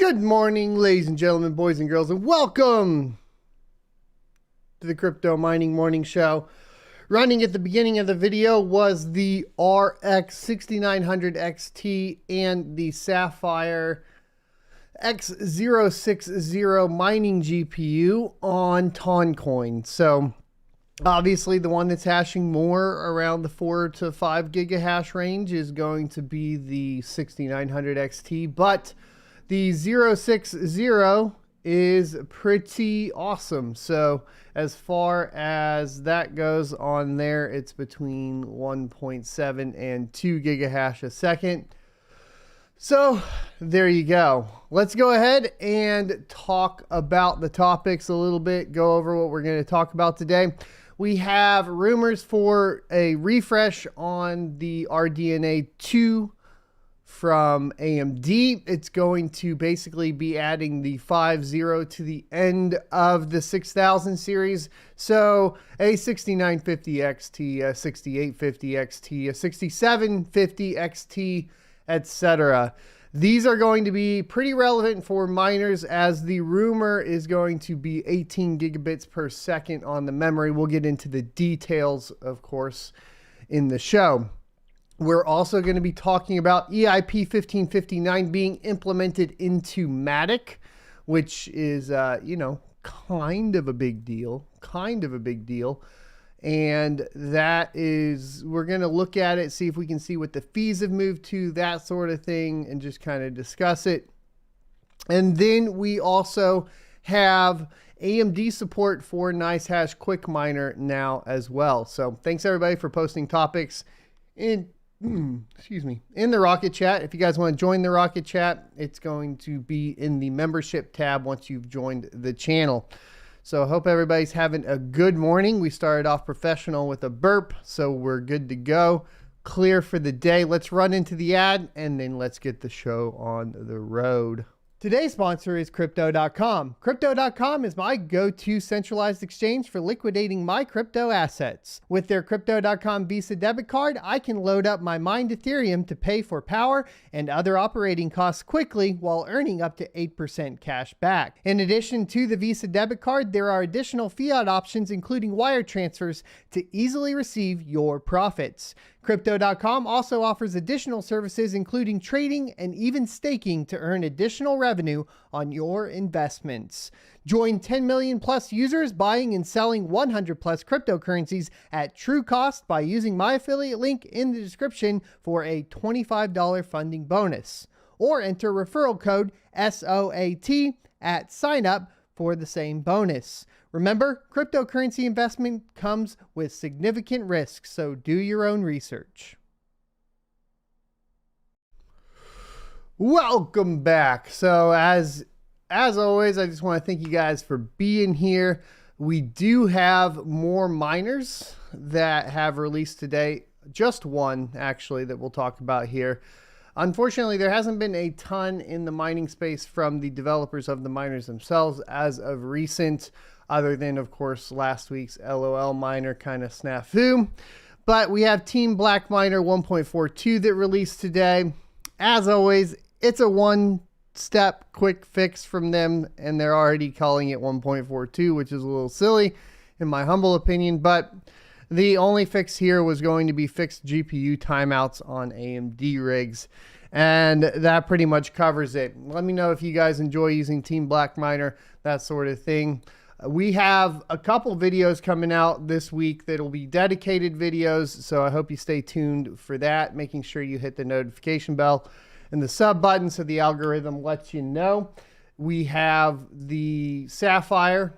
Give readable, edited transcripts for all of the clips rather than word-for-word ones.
Good morning, ladies and gentlemen, boys and girls, and welcome to the Crypto Mining Morning Show. Running at the beginning of the video was the RX 6900 XT and the Sapphire X060 mining GPU on Toncoin. So obviously the one that's hashing more around the 4 to 5 gigahash range is going to be the 6900 XT, but the 060 is pretty awesome. So as far as that goes on there, it's between 1.7 and 2 gigahash a second. So there you go. Let's go ahead and talk about the topics a little bit, go over what we're going to talk about today. We have rumors for a refresh on the RDNA 2 from AMD. It's going to basically be adding the 5.0 to the end of the 6000 series. So a 6950 XT, a 6850 XT, a 6750 XT, etc. These are going to be pretty relevant for miners, as the rumor is going to be 18 gigabits per second on the memory. We'll get into the details, of course, in the show. We're also going to be talking about EIP 1559 being implemented into Matic, which is, kind of a big deal. And that is, we're going to look at it, see if we can see what the fees have moved to, that sort of thing, and just kind of discuss it. And then we also have AMD support for NiceHash Quickminer now as well. So thanks everybody for posting topics in the Rocket Chat. If you guys want to join the Rocket Chat, it's going to be in the membership tab once you've joined the channel. So I hope everybody's having a good morning. We started off professional with a burp, so we're good to go. Clear for the day. Let's run into the ad, and then let's get the show on the road. Today's sponsor is Crypto.com. Crypto.com is my go-to centralized exchange for liquidating my crypto assets. With their Crypto.com Visa debit card, I can load up my mined Ethereum to pay for power and other operating costs quickly while earning up to 8% cash back. In addition to the Visa debit card, there are additional fiat options, including wire transfers, to easily receive your profits. Crypto.com also offers additional services, including trading and even staking, to earn additional revenue on your investments. Join 10 million plus users buying and selling 100 plus cryptocurrencies at true cost by using my affiliate link in the description for a $25 funding bonus. Or enter referral code SOAT at sign up for the same bonus. Remember, cryptocurrency investment comes with significant risks, so do your own research. Welcome back. So as always, I just want to thank you guys for being here. We do have more miners that have released today. Just one, actually, that we'll talk about here. Unfortunately, there hasn't been a ton in the mining space from the developers of the miners themselves as of recent, other than, of course, last week's LOL miner kind of snafu. But we have Team Black Miner 1.42 that released today. As always, it's a one-step quick fix from them, and they're already calling it 1.42, which is a little silly, in my humble opinion. But the only fix here was going to be fixed GPU timeouts on AMD rigs, and that pretty much covers it. Let me know if you guys enjoy using Team Black Miner, that sort of thing. We have a couple videos coming out this week that will be dedicated videos, so I hope you stay tuned for that, making sure you hit the notification bell and the sub button so the algorithm lets you know. We have the Sapphire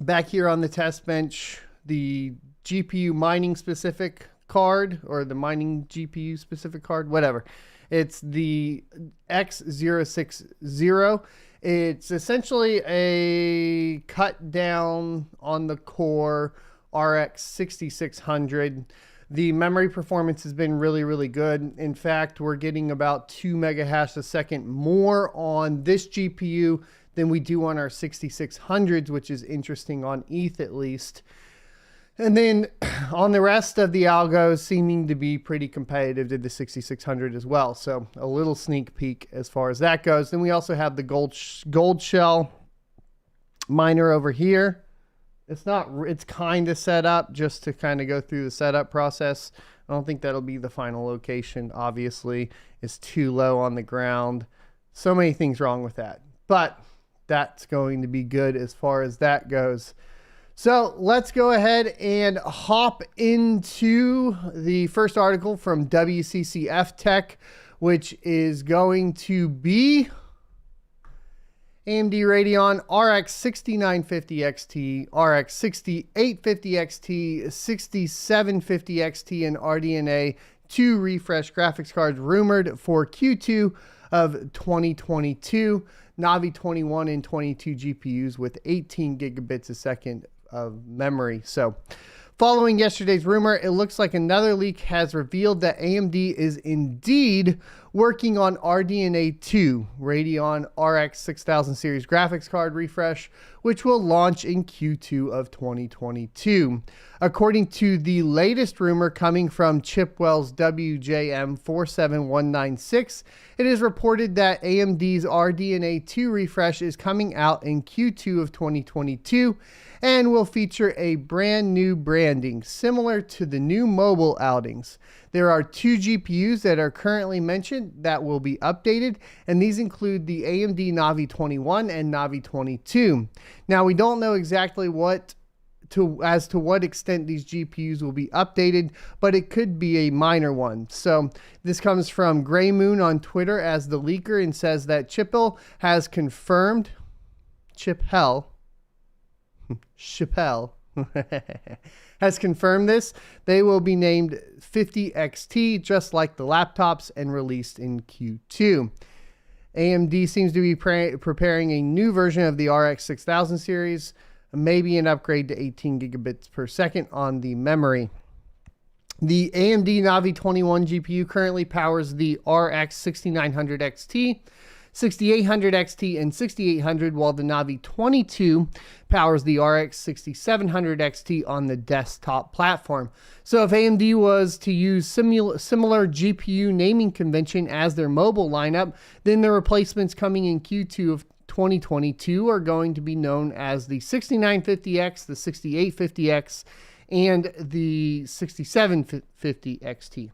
back here on the test bench, the GPU mining specific card, or the mining GPU specific card, whatever. It's the X060. It's essentially a cut down on the core RX 6600. The memory performance has been really, really good. In fact, we're getting about 2 megahash a second more on this GPU than we do on our 6600s, which is interesting on ETH at least. And then on the rest of the algos, seeming to be pretty competitive to the 6600 as well. So a little sneak peek as far as that goes. Then we also have the gold shell miner over here. It's kind of set up just to kind of go through the setup process. I don't think that'll be the final location. Obviously, it's too low on the ground. So many things wrong with that, but that's going to be good as far as that goes. So let's go ahead and hop into the first article from WCCF Tech, which is going to be AMD Radeon RX 6950 XT, RX 6850 XT, 6750 XT, and RDNA 2 refresh graphics cards rumored for Q2 of 2022. Navi 21 and 22 GPUs with 18 gigabits a second of memory. So following yesterday's rumor, it looks like another leak has revealed that AMD is indeed working on RDNA 2 Radeon RX 6000 series graphics card refresh, which will launch in Q2 of 2022. According to the latest rumor coming from Chipwell's WJM 47196, it is reported that AMD's RDNA 2 refresh is coming out in Q2 of 2022 and will feature a brand new branding similar to the new mobile outings. There are 2 GPUs that are currently mentioned that will be updated, and these include the AMD Navi 21 and Navi 22. Now, we don't know exactly as to what extent these GPUs will be updated, but it could be a minor one. So this comes from Gray Moon on Twitter as the leaker and says that Chappell has confirmed has confirmed this. They will be named 50XT, just like the laptops, and released in Q2. AMD seems to be preparing a new version of the RX 6000 series, maybe an upgrade to 18 gigabits per second on the memory. The AMD Navi 21 GPU currently powers the RX 6900 XT, 6800 XT, and 6800, while the Navi 22 powers the RX 6700 XT on the desktop platform. So if AMD was to use similar GPU naming convention as their mobile lineup, then the replacements coming in Q2 of 2022 are going to be known as the 6950X, the 6850X, and the 6750 XT.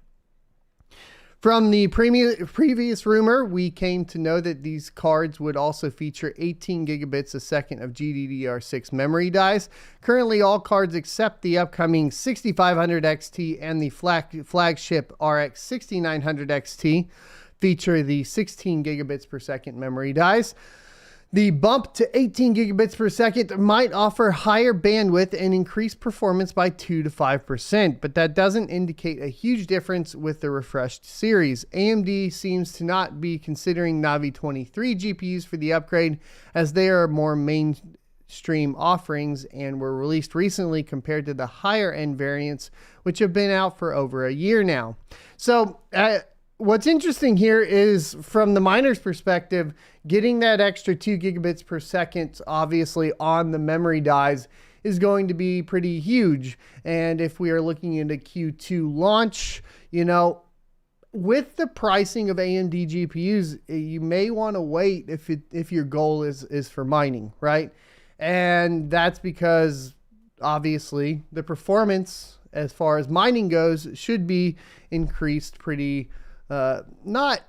From the previous rumor, we came to know that these cards would also feature 18 gigabits a second of GDDR6 memory dies. Currently, all cards except the upcoming 6500 XT and the flagship RX 6900 XT feature the 16 gigabits per second memory dies. The bump to 18 gigabits per second might offer higher bandwidth and increase performance by 2 to 5%, but that doesn't indicate a huge difference with the refreshed series. AMD seems to not be considering Navi 23 GPUs for the upgrade, as they are more mainstream offerings and were released recently compared to the higher end variants, which have been out for over a year now. So, what's interesting here is, from the miner's perspective, getting that extra 2 gigabits per second, obviously, on the memory dies is going to be pretty huge. And if we are looking into Q2 launch, with the pricing of AMD GPUs, you may want to wait if your goal is for mining, right? And that's because, obviously, the performance as far as mining goes should be increased pretty not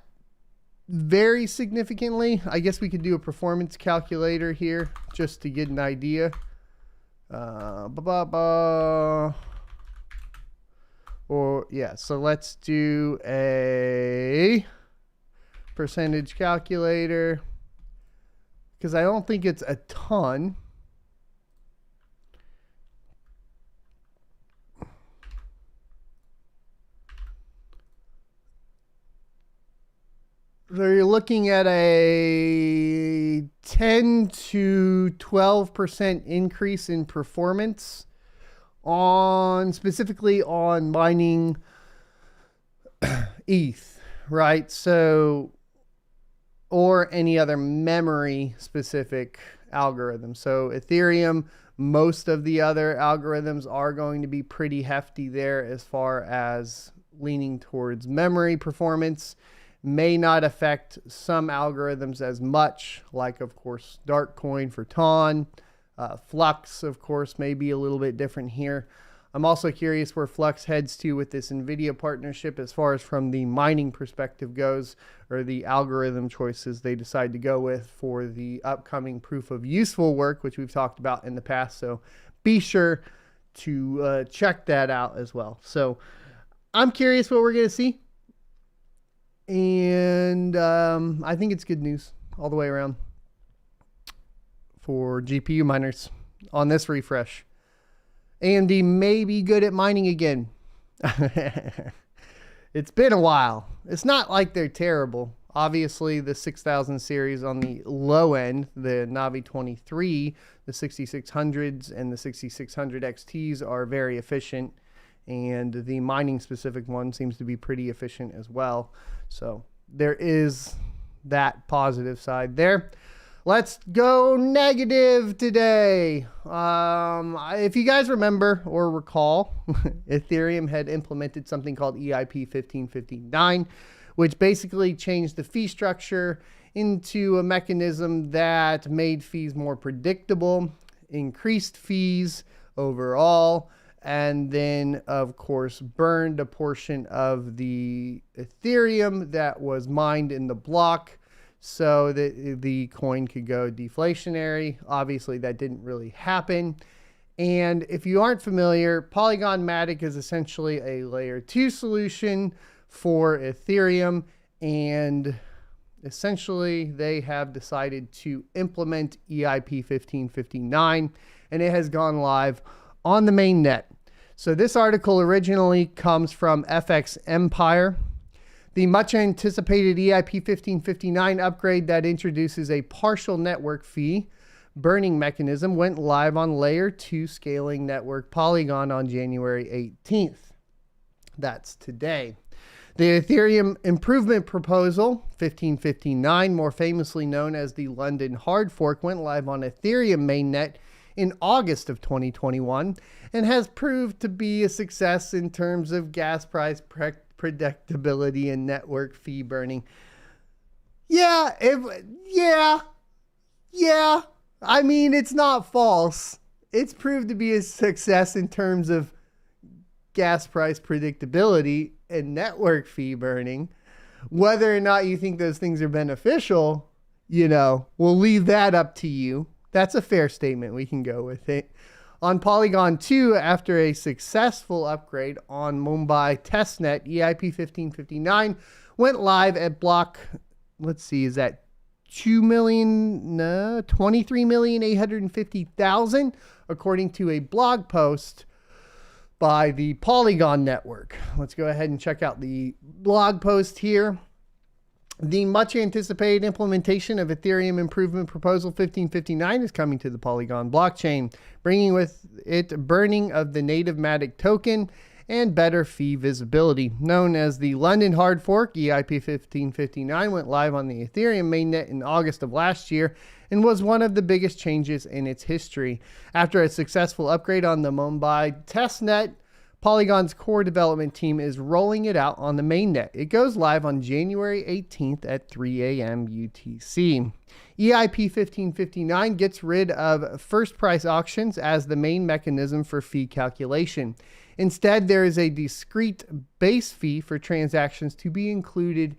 very significantly. I guess we could do a performance calculator here just to get an idea. So let's do a percentage calculator, because I don't think it's a ton. So you're looking at a 10 to 12% increase in performance specifically on mining ETH, right? So, or any other memory specific algorithms. So Ethereum, most of the other algorithms are going to be pretty hefty there as far as leaning towards memory performance. May not affect some algorithms as much, like, of course, Darkcoin for TON. Flux, of course, may be a little bit different here. I'm also curious where Flux heads to with this Nvidia partnership as far as from the mining perspective goes, or the algorithm choices they decide to go with for the upcoming proof of useful work, which we've talked about in the past. So be sure to check that out as well. So I'm curious what we're going to see. And I think it's good news all the way around for GPU miners on this refresh. AMD may be good at mining again. It's been a while. It's not like they're terrible. Obviously, the 6000 series on the low end, the Navi 23, the 6600s, and the 6600 XTs are very efficient. And the mining specific one seems to be pretty efficient as well. So there is that positive side there. Let's go negative today. If you guys remember or recall, Ethereum had implemented something called EIP 1559, which basically changed the fee structure into a mechanism that made fees more predictable, increased fees overall, and then, of course, burned a portion of the Ethereum that was mined in the block so that the coin could go deflationary. Obviously, that didn't really happen. And if you aren't familiar, Polygon Matic is essentially a layer 2 solution for Ethereum. And essentially, they have decided to implement EIP 1559, and it has gone live on the main net. So this article originally comes from FX Empire. The much anticipated EIP 1559 upgrade that introduces a partial network fee burning mechanism went live on layer 2 scaling network Polygon on January 18th. That's today. The Ethereum Improvement Proposal 1559, more famously known as the London Hard Fork, went live on Ethereum mainnet in August of 2021 and has proved to be a success in terms of gas price predictability and network fee burning. Yeah. I mean, it's not false. It's proved to be a success in terms of gas price predictability and network fee burning. Whether or not you think those things are beneficial, we'll leave that up to you. That's a fair statement. We can go with it. On Polygon 2, after a successful upgrade on Mumbai testnet, EIP 1559 went live at block, let's see, is that 23,850,000, according to a blog post by the Polygon Network. Let's go ahead and check out the blog post here. The much anticipated implementation of Ethereum Improvement Proposal 1559 is coming to the Polygon blockchain, bringing with it burning of the native Matic token and better fee visibility. Known as the London Hard Fork, EIP 1559 went live on the Ethereum mainnet in August of last year and was one of the biggest changes in its history. After a successful upgrade on the Mumbai testnet, Polygon's core development team is rolling it out on the mainnet. It goes live on January 18th at 3 a.m. UTC. EIP 1559 gets rid of first price auctions as the main mechanism for fee calculation. Instead, there is a discrete base fee for transactions to be included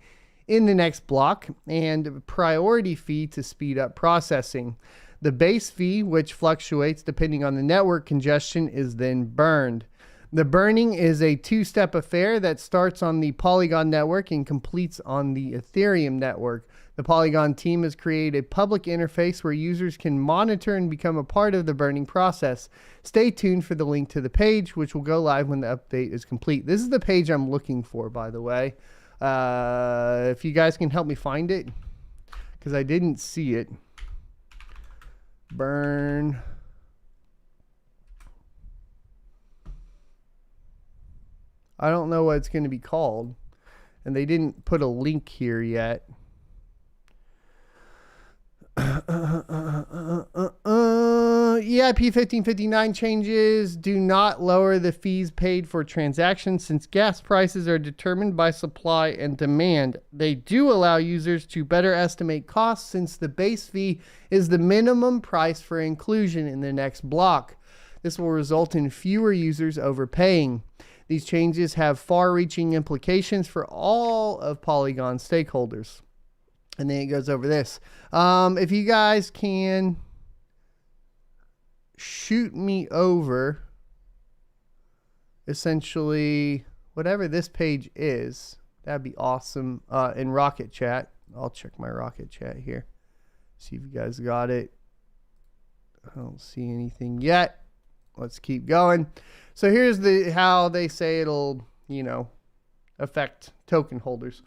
in the next block and priority fee to speed up processing. The base fee, which fluctuates depending on the network congestion, is then burned. The burning is a two-step affair that starts on the Polygon network and completes on the Ethereum network. The Polygon team has created a public interface where users can monitor and become a part of the burning process. Stay tuned for the link to the page, which will go live when the update is complete. This is the page I'm looking for, by the way. If you guys can help me find it, because I didn't see it. Burn. I don't know what it's going to be called, and they didn't put a link here yet. EIP 1559 changes do not lower the fees paid for transactions since gas prices are determined by supply and demand. They do allow users to better estimate costs since the base fee is the minimum price for inclusion in the next block. This will result in fewer users overpaying. These changes have far-reaching implications for all of Polygon stakeholders. And then it goes over this. If you guys can shoot me over essentially whatever this page is, that'd be awesome. In Rocket Chat, I'll check my Rocket Chat here, see if you guys got it. I don't see anything yet. Let's keep going. So here's how they say it'll, affect token holders.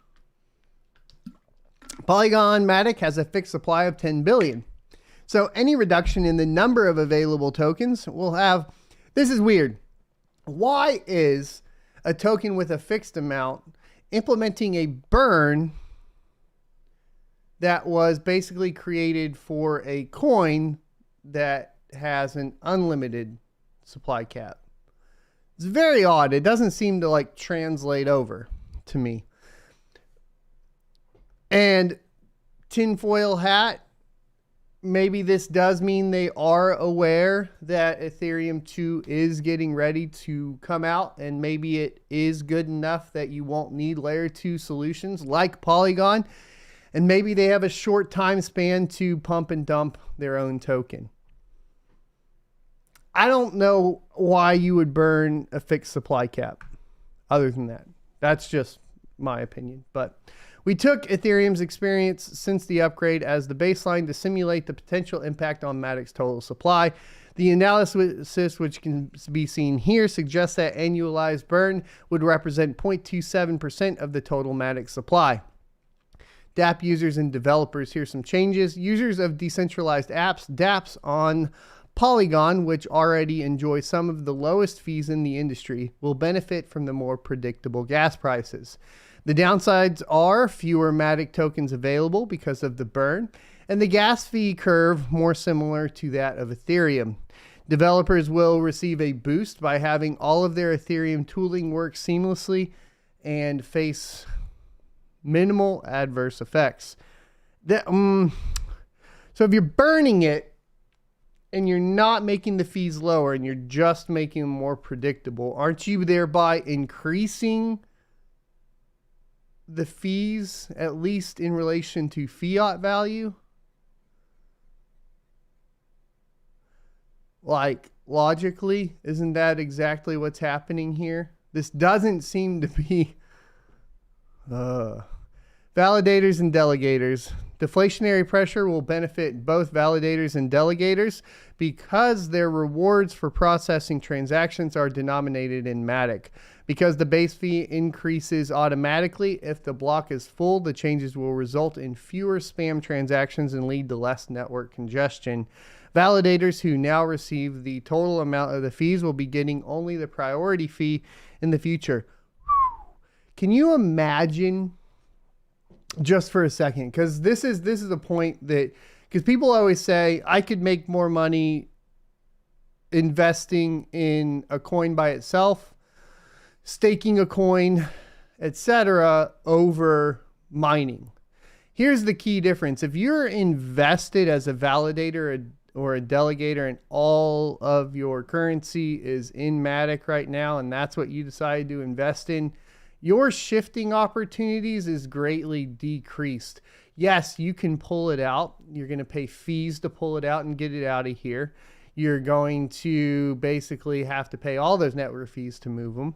Polygon Matic has a fixed supply of 10 billion. So any reduction in the number of available tokens will have, this is weird. Why is a token with a fixed amount implementing a burn that was basically created for a coin that has an unlimited supply cap? It's very odd. It doesn't seem to translate over to me. And tinfoil hat, maybe this does mean they are aware that Ethereum 2 is getting ready to come out, and maybe it is good enough that you won't need layer 2 solutions like Polygon, and maybe they have a short time span to pump and dump their own token. I don't know why you would burn a fixed supply cap other than that. That's just my opinion. But we took Ethereum's experience since the upgrade as the baseline to simulate the potential impact on Matic's total supply. The analysis, which can be seen here, suggests that annualized burn would represent 0.27% of the total Matic supply. DApp users and developers, here's some changes. Users of decentralized apps, dApps on Polygon, which already enjoy some of the lowest fees in the industry, will benefit from the more predictable gas prices. The downsides are fewer Matic tokens available because of the burn, and the gas fee curve more similar to that of Ethereum. Developers will receive a boost by having all of their Ethereum tooling work seamlessly and face minimal adverse effects. So if you're burning it, and you're not making the fees lower and you're just making them more predictable, aren't you thereby increasing the fees, at least in relation to fiat value? Logically, isn't that exactly what's happening here? This doesn't seem to be validators and delegators. Deflationary pressure will benefit both validators and delegators because their rewards for processing transactions are denominated in Matic. Because the base fee increases automatically if the block is full, the changes will result in fewer spam transactions and lead to less network congestion. Validators who now receive the total amount of the fees will be getting only the priority fee in the future. Can you imagine, just for a second, because this is a point that, because people always say I could make more money investing in a coin by itself, staking a coin, etc., over mining. Here's the key difference. If you're invested as a validator or a delegator and all of your currency is in Matic right now, and that's what you decide to invest in, your shifting opportunities is greatly decreased. Yes, you can pull it out. You're going to pay fees to pull it out and get it out of here. You're going to basically have to pay all those network fees to move them.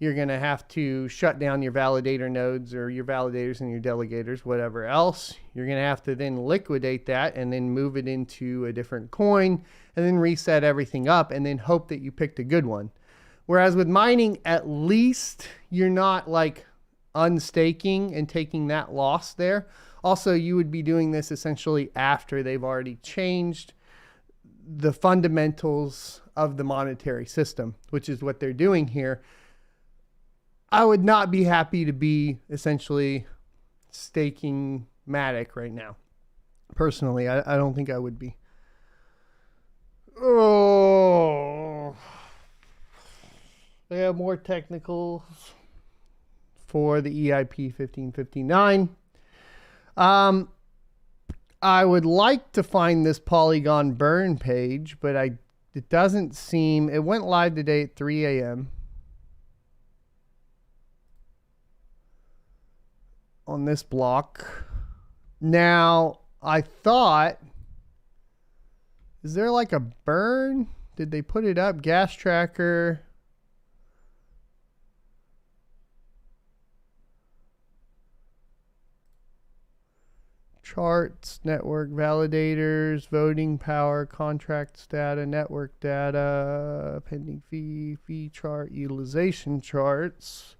You're going to have to shut down your validator nodes or your validators and your delegators, whatever else. You're going to have to then liquidate that and then move it into a different coin and then reset everything up and then hope that you picked a good one. Whereas with mining, at least you're not unstaking and taking that loss there. Also, you would be doing this essentially after they've already changed the fundamentals of the monetary system, which is what they're doing here. I would not be happy to be essentially staking Matic right now. Personally, I don't think I would be. Oh, they have more technicals for the EIP 1559. I would like to find this Polygon burn page, but it doesn't seem. It went live today at 3 a.m. on this block. Now, I thought, is there like a burn? Did they put it up? Gas tracker. Charts, network validators, voting power, contracts data, network data, pending fee chart, utilization charts.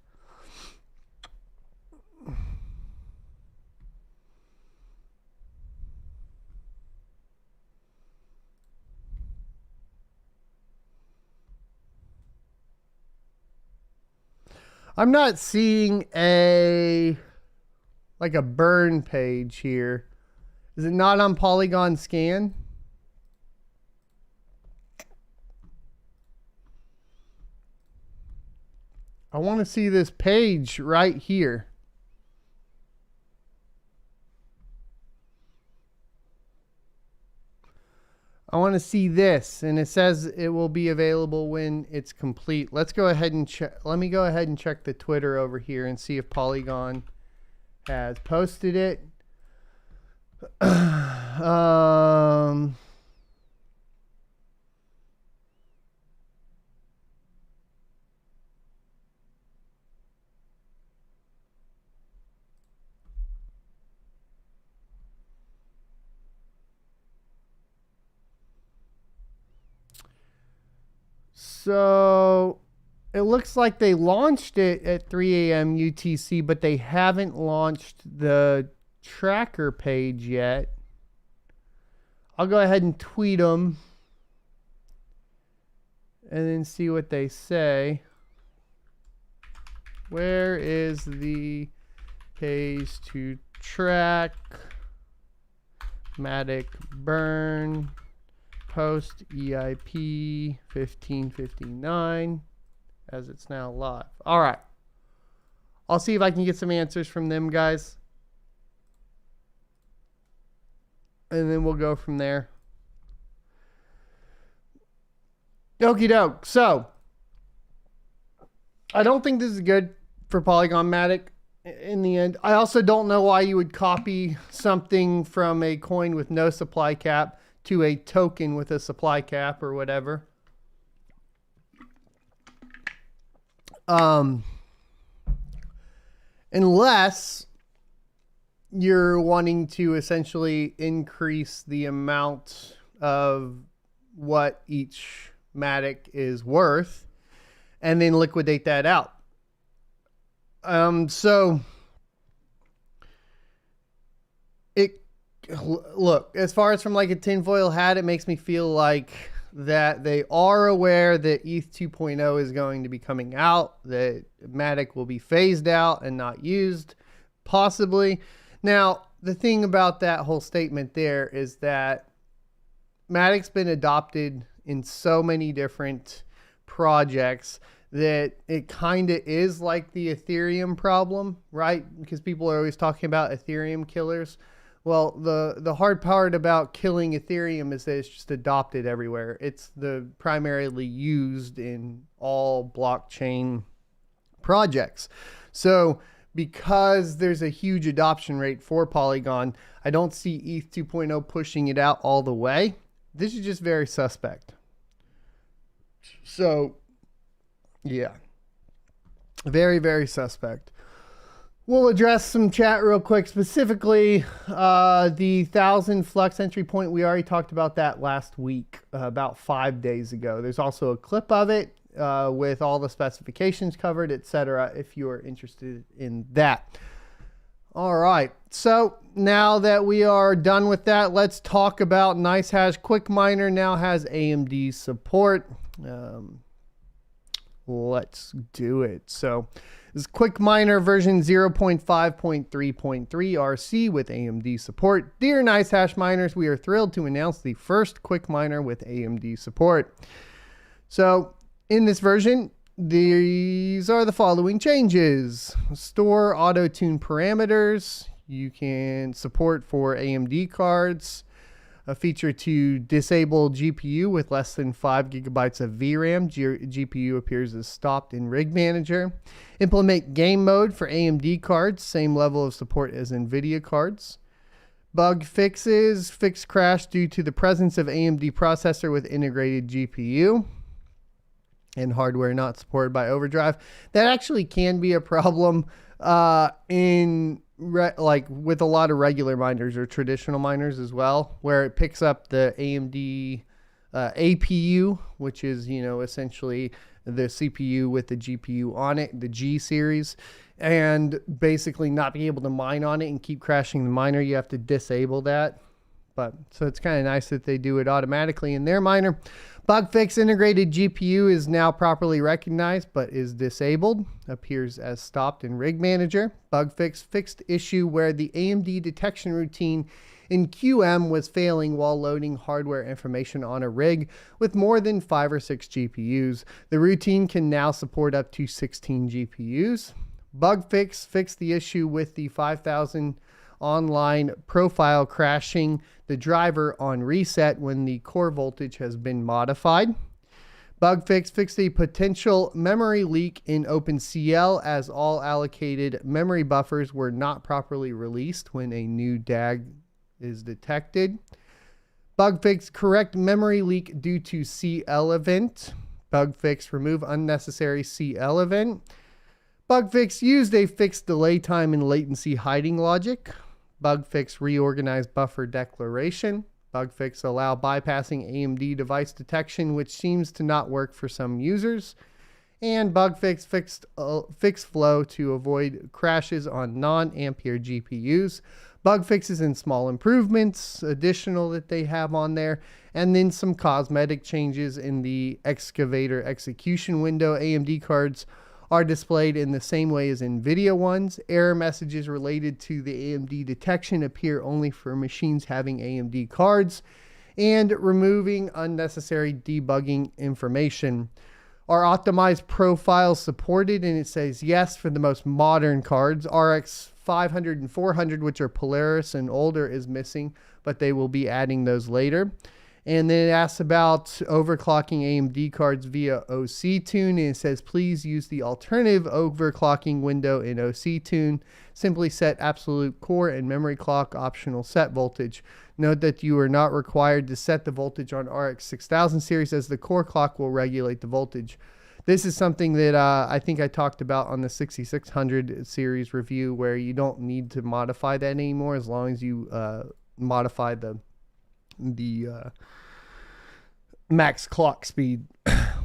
I'm not seeing like a burn page here. Is it not on Polygon Scan? I want to see this page right here. I want to see this, and it says it will be available when it's complete. Let's go ahead and check. Let me go ahead and check the Twitter over here and see if Polygon has posted it. So it looks like they launched it at 3 a.m. UTC, but they haven't launched the tracker page yet. I'll go ahead and tweet them and then see what they say. Where is the page to track Matic burn post EIP 1559 as it's now live? All right. I'll see if I can get some answers from them, guys. And then we'll go from there. Okie doke. So, I don't think this is good for Polygon Matic in the end. I also don't know why you would copy something from a coin with no supply cap to a token with a supply cap or whatever. Unless you're wanting to essentially increase the amount of what each Matic is worth and then liquidate that out. So look, as far as from like a tinfoil hat, it makes me feel like that they are aware that ETH 2.0 is going to be coming out, that Matic will be phased out and not used, possibly. Now, the thing about that whole statement there is that Matic's been adopted in so many different projects that it kind of is like the Ethereum problem, right? Because people are always talking about Ethereum killers. Well, the hard part about killing Ethereum is that it's just adopted everywhere. It's primarily used in all blockchain projects. So because there's a huge adoption rate for Polygon, I don't see ETH 2.0 pushing it out all the way. This is just very suspect. So, yeah. Very, very suspect. We'll address some chat real quick. Specifically, the 1,000 flux entry point. We already talked about that last week, about 5 days ago. There's also a clip of it with all the specifications covered, etc. if you're interested in that. All right. So now that we are done with that, let's talk about NiceHash. Quickminer now has AMD support. let's do it. So this is Quickminer version 0.5.3.3 RC with AMD support. Dear NiceHash miners, we are thrilled to announce the first Quickminer with AMD support. So in this version, these are the following changes. Store auto-tune parameters. You can support for AMD cards. A feature to disable GPU with less than 5 gigabytes of VRAM. GPU appears as stopped in Rig Manager. Implement game mode for AMD cards. Same level of support as Nvidia cards. Bug fixes. Fix crash due to the presence of AMD processor with integrated GPU. And hardware not supported by overdrive. That actually can be a problem like with a lot of regular miners or traditional miners as well, where it picks up the AMD APU, which is, you know, essentially the CPU with the GPU on it, the G series, and basically not be able to mine on it and keep crashing the miner. You have to disable that. But so it's kind of nice that they do it automatically in their miner. Bug fix integrated GPU is now properly recognized but is disabled. Appears as stopped in Rig Manager. Bug fix fixed issue where the AMD detection routine in QM was failing while loading hardware information on a rig with more than 5 or 6 GPUs. The routine can now support up to 16 GPUs. Bug fix fixed the issue with the 5000 online profile crashing the driver on reset when the core voltage has been modified. Bug fix fixed a potential memory leak in OpenCL as all allocated memory buffers were not properly released when a new DAG is detected. Bug fix correct memory leak due to CL event. Bug fix remove unnecessary CL event. Bug fix used a fixed delay time and latency hiding logic. Bug fix reorganize buffer declaration. Bug fix allow bypassing AMD device detection, which seems to not work for some users. And bug fix fixed flow to avoid crashes on non-Ampere GPUs. Bug fixes and small improvements additional that they have on there. And then some cosmetic changes in the excavator execution window. AMD cards are displayed in the same way as Nvidia ones. Error messages related to the AMD detection appear only for machines having AMD cards, and removing unnecessary debugging information. Are optimized profiles supported? And it says yes for the most modern cards. RX 500 and 400, which are Polaris and older, is missing, but they will be adding those later. And then it asks about overclocking AMD cards via OC Tune. And it says, please use the alternative overclocking window in OC Tune. Simply set absolute core and memory clock optional set voltage. Note that you are not required to set the voltage on RX 6000 series, as the core clock will regulate the voltage. This is something that I think I talked about on the 6600 series review, where you don't need to modify that anymore as long as you modify the max clock speed,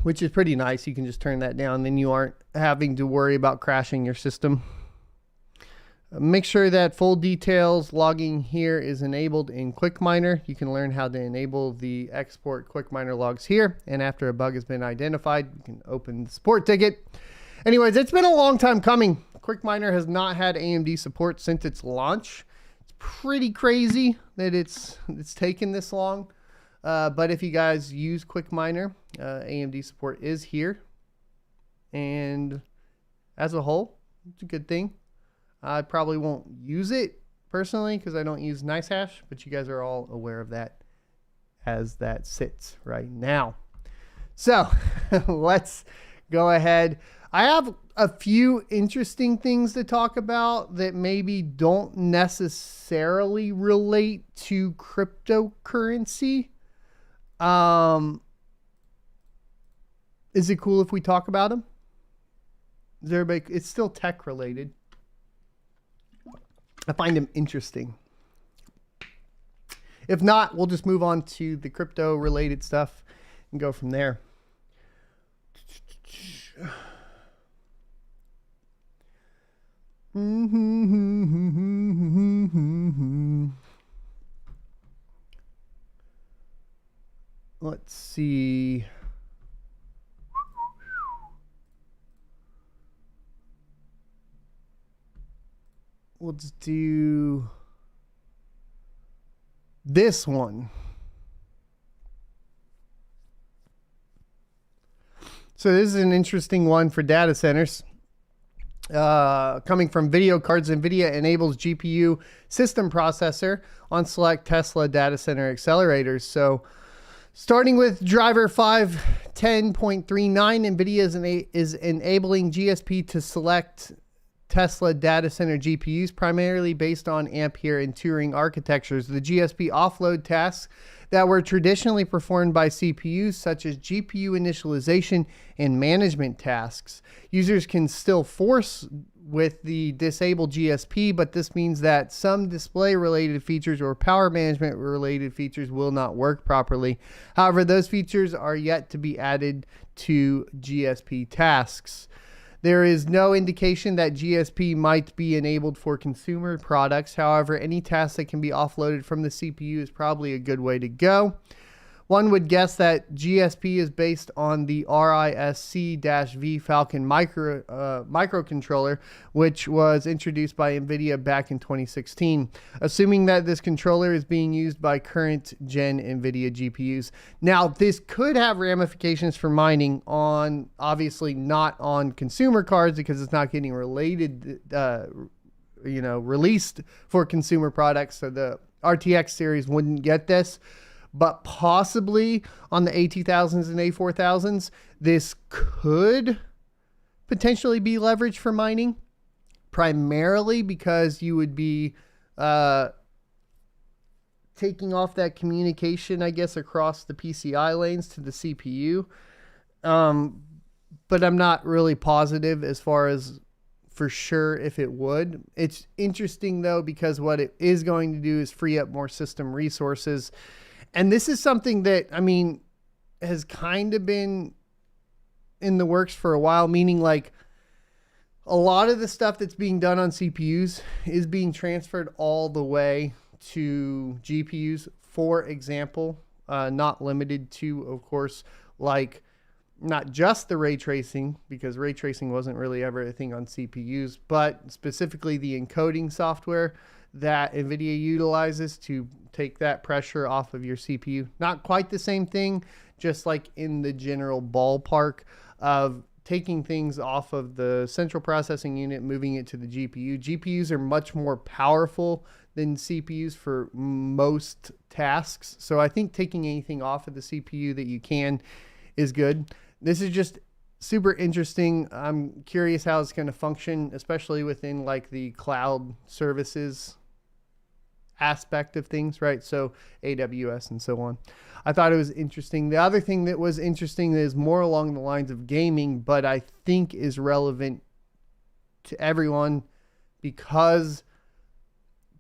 which is pretty nice. You can just turn that down, then you aren't having to worry about crashing your system. Make sure that full details logging here is enabled in Quickminer. You can learn how to enable the export Quickminer logs here, and after a bug has been identified, you can open the support ticket. Anyways, it's been a long time coming. Quickminer has not had AMD support since its launch. It's pretty crazy that it's taken this long. But if you guys use Quickminer, AMD support is here. And as a whole, it's a good thing. I probably won't use it personally because I don't use NiceHash, but you guys are all aware of that as that sits right now. So let's go ahead. I have a few interesting things to talk about that maybe don't necessarily relate to cryptocurrency. Is it cool if we talk about them? Is everybody? It's still tech related. I find them interesting. If not, we'll just move on to the crypto related stuff and go from there. Let's see. let's do this one. So this is an interesting one for data centers. Coming from video cards, Nvidia enables GPU system processor on select Tesla data center accelerators. So starting with driver 510.39, Nvidia is enabling GSP to select Tesla data center GPUs, primarily based on Ampere and Turing architectures. The GSP offload tasks that were traditionally performed by CPUs, such as GPU initialization and management tasks. Users can still force with the disabled GSP, but this means that some display-related features or power management-related features will not work properly. However, those features are yet to be added to GSP tasks. There is no indication that GSP might be enabled for consumer products. However, any task that can be offloaded from the CPU is probably a good way to go. One would guess that GSP is based on the RISC-V Falcon microcontroller, which was introduced by Nvidia back in 2016, assuming that this controller is being used by current gen Nvidia GPUs. Now, this could have ramifications for mining on, obviously not on consumer cards because it's not getting released for consumer products. So the RTX series wouldn't get this. But possibly on the A2000s and A4000s, this could potentially be leveraged for mining, primarily because you would be taking off that communication, I guess, across the PCI lanes to the CPU. But I'm not really positive as far as for sure if it would. It's interesting, though, because what it is going to do is free up more system resources. And this is something that, I mean, has kind of been in the works for a while, meaning like a lot of the stuff that's being done on CPUs is being transferred all the way to GPUs, for example, not limited to, of course, like not just the ray tracing, because ray tracing wasn't really ever a thing on CPUs, but specifically the encoding software that Nvidia utilizes to take that pressure off of your CPU. Not quite the same thing, just like in the general ballpark of taking things off of the central processing unit, moving it to the GPU. GPUs are much more powerful than CPUs for most tasks. So I think taking anything off of the CPU that you can is good. This is just super interesting. I'm curious how it's going to function, especially within like the cloud services aspect of things, right? So AWS and so on. I thought it was interesting. The other thing that was interesting is more along the lines of gaming, but I think is relevant to everyone because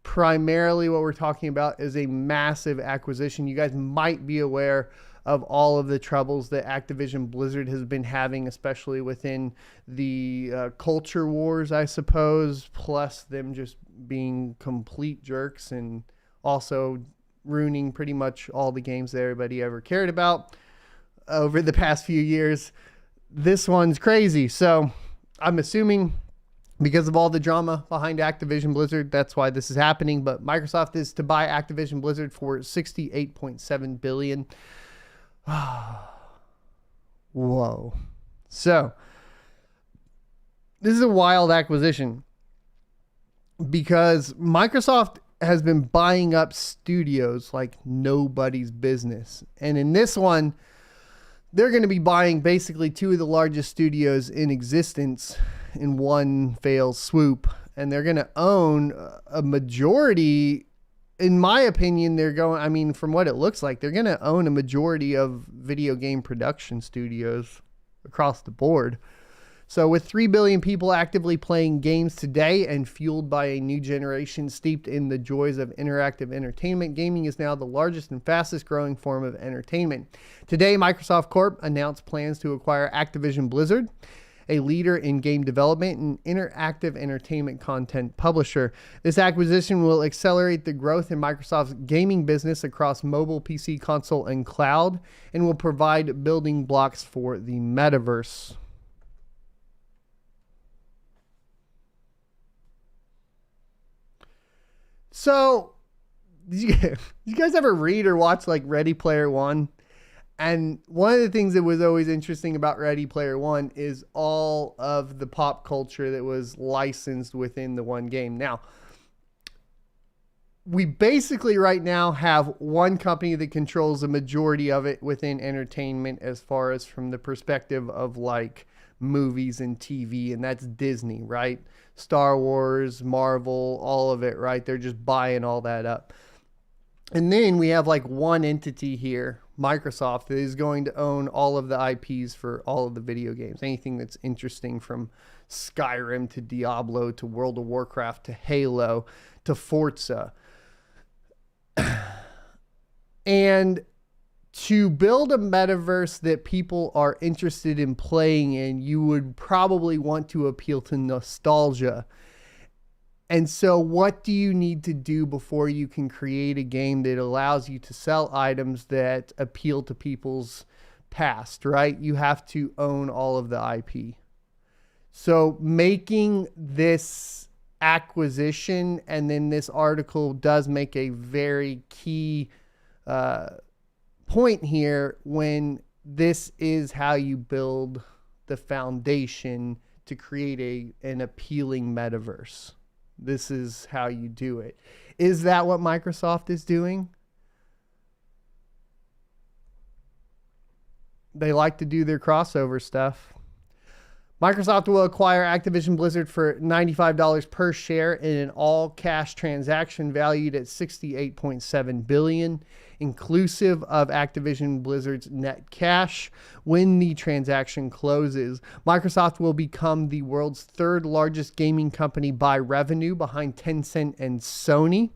primarily what we're talking about is a massive acquisition. You guys might be aware of all of the troubles that Activision Blizzard has been having, especially within the culture wars, I suppose, plus them just being complete jerks and also ruining pretty much all the games that everybody ever cared about over the past few years. This one's crazy. So I'm assuming because of all the drama behind Activision Blizzard, that's why this is happening. But Microsoft is to buy Activision Blizzard for $68.7 billion. Whoa. So this is a wild acquisition because Microsoft has been buying up studios like nobody's business. And in this one, they're going to be buying basically two of the largest studios in existence in one fell swoop. And they're going to own a majority. In my opinion, from what it looks like, they're going to own a majority of video game production studios across the board. So with 3 billion people actively playing games today and fueled by a new generation steeped in the joys of interactive entertainment, gaming is now the largest and fastest growing form of entertainment. Today, Microsoft Corp announced plans to acquire Activision Blizzard, a leader in game development and interactive entertainment content publisher. This acquisition will accelerate the growth in Microsoft's gaming business across mobile, PC, console, and cloud, and will provide building blocks for the metaverse. So, did you guys ever read or watch like Ready Player One? And one of the things that was always interesting about Ready Player One is all of the pop culture that was licensed within the one game. Now, we basically right now have one company that controls the majority of it within entertainment, as far as from the perspective of like movies and TV, and that's Disney, right? Star Wars, Marvel, all of it, right? They're just buying all that up. And then we have like one entity here, Microsoft, that is going to own all of the IPs for all of the video games. Anything that's interesting, from Skyrim to Diablo to World of Warcraft to Halo to Forza. And to build a metaverse that people are interested in playing in, you would probably want to appeal to nostalgia. And so what do you need to do before you can create a game that allows you to sell items that appeal to people's past, right? You have to own all of the IP. So making this acquisition, and then this article does make a very key point here, when this is how you build the foundation to create an appealing metaverse. This is how you do it. Is that what Microsoft is doing? They like to do their crossover stuff. Microsoft will acquire Activision Blizzard for $95 per share in an all-cash transaction valued at $68.7 billion, inclusive of Activision Blizzard's net cash. When the transaction closes, Microsoft will become the world's third largest gaming company by revenue, behind Tencent and Sony.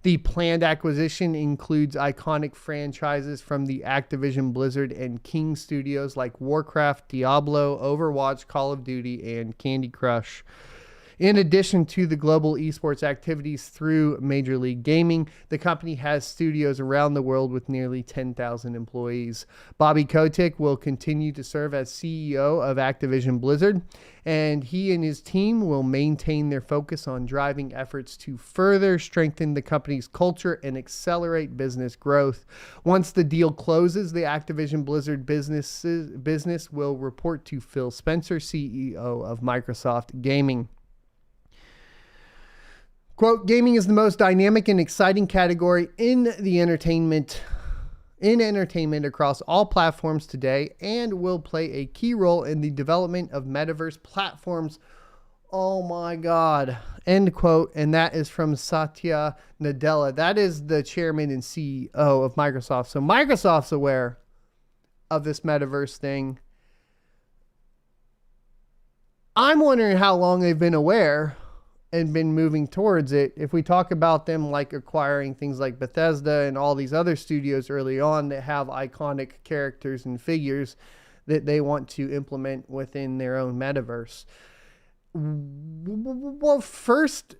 The planned acquisition includes iconic franchises from the Activision Blizzard and King studios like Warcraft, Diablo, Overwatch, Call of Duty, and Candy Crush. In addition to the global esports activities through Major League Gaming, the company has studios around the world with nearly 10,000 employees. Bobby Kotick will continue to serve as CEO of Activision Blizzard, and he and his team will maintain their focus on driving efforts to further strengthen the company's culture and accelerate business growth. Once the deal closes, the Activision Blizzard business will report to Phil Spencer, CEO of Microsoft Gaming. Quote, gaming is the most dynamic and exciting category in entertainment across all platforms today, and will play a key role in the development of metaverse platforms. Oh my God. End quote. And that is from Satya Nadella. That is the chairman and CEO of Microsoft. So Microsoft's aware of this metaverse thing. I'm wondering how long they've been aware and been moving towards it. If we talk about them like acquiring things like Bethesda and all these other studios early on that have iconic characters and figures that they want to implement within their own metaverse. Well, first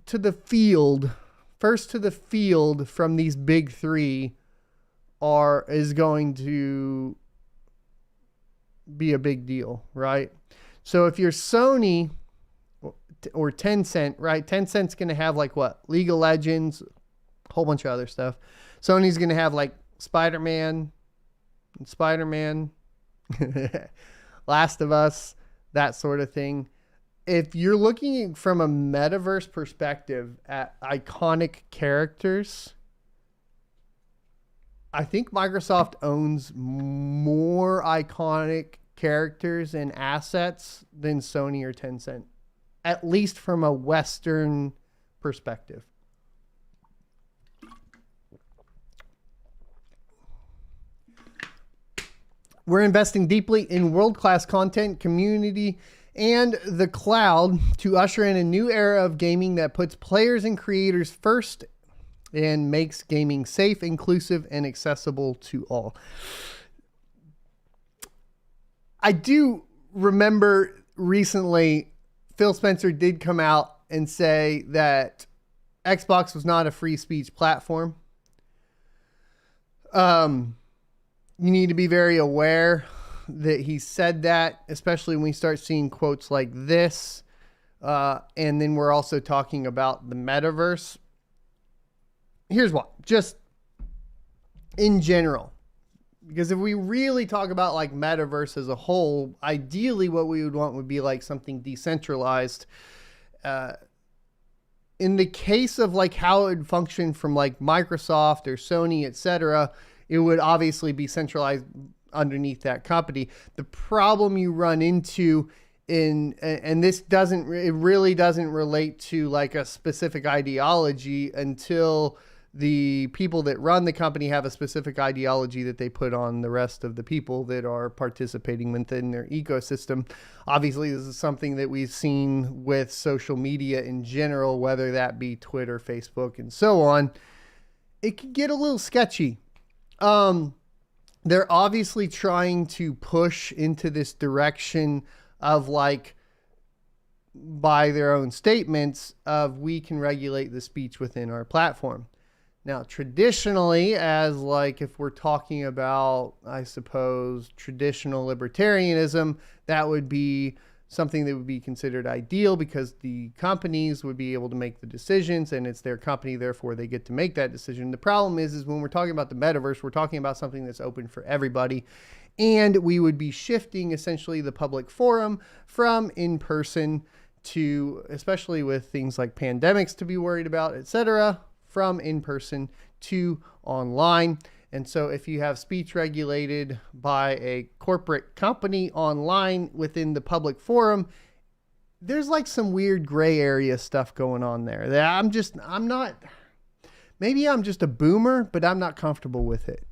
to the field from these big three is going to be a big deal, right? So if you're Sony or Tencent, right? Tencent's going to have like what? League of Legends, a whole bunch of other stuff. Sony's going to have like Spider-Man, Last of Us, that sort of thing. If you're looking from a metaverse perspective at iconic characters, I think Microsoft owns more iconic characters and assets than Sony or Tencent, at least from a Western perspective. We're investing deeply in world-class content, community, and the cloud to usher in a new era of gaming that puts players and creators first and makes gaming safe, inclusive, and accessible to all. I do remember recently Phil Spencer did come out and say that Xbox was not a free speech platform. You need to be very aware that he said that, especially when we start seeing quotes like this. And then we're also talking about the metaverse. here's why. Just in general. Because if we really talk about like metaverse as a whole, ideally what we would want would be like something decentralized. In the case of like how it would function from like Microsoft or Sony, etc., it would obviously be centralized underneath that company. The problem you run into and this really doesn't relate to like a specific ideology until the people that run the company have a specific ideology that they put on the rest of the people that are participating within their ecosystem. Obviously, this is something that we've seen with social media in general, whether that be Twitter, Facebook, and so on. It can get a little sketchy. They're obviously trying to push into this direction of like, by their own statements of we can regulate the speech within our platform. Now, traditionally, as like if we're talking about, I suppose, traditional libertarianism, that would be something that would be considered ideal because the companies would be able to make the decisions and it's their company, therefore they get to make that decision. The problem is when we're talking about the metaverse, we're talking about something that's open for everybody. And we would be shifting essentially the public forum from in-person to, especially with things like pandemics to be worried about, etc., from in-person to online. And so if you have speech regulated by a corporate company online within the public forum, there's like some weird gray area stuff going on there that maybe I'm just a boomer, but I'm not comfortable with it.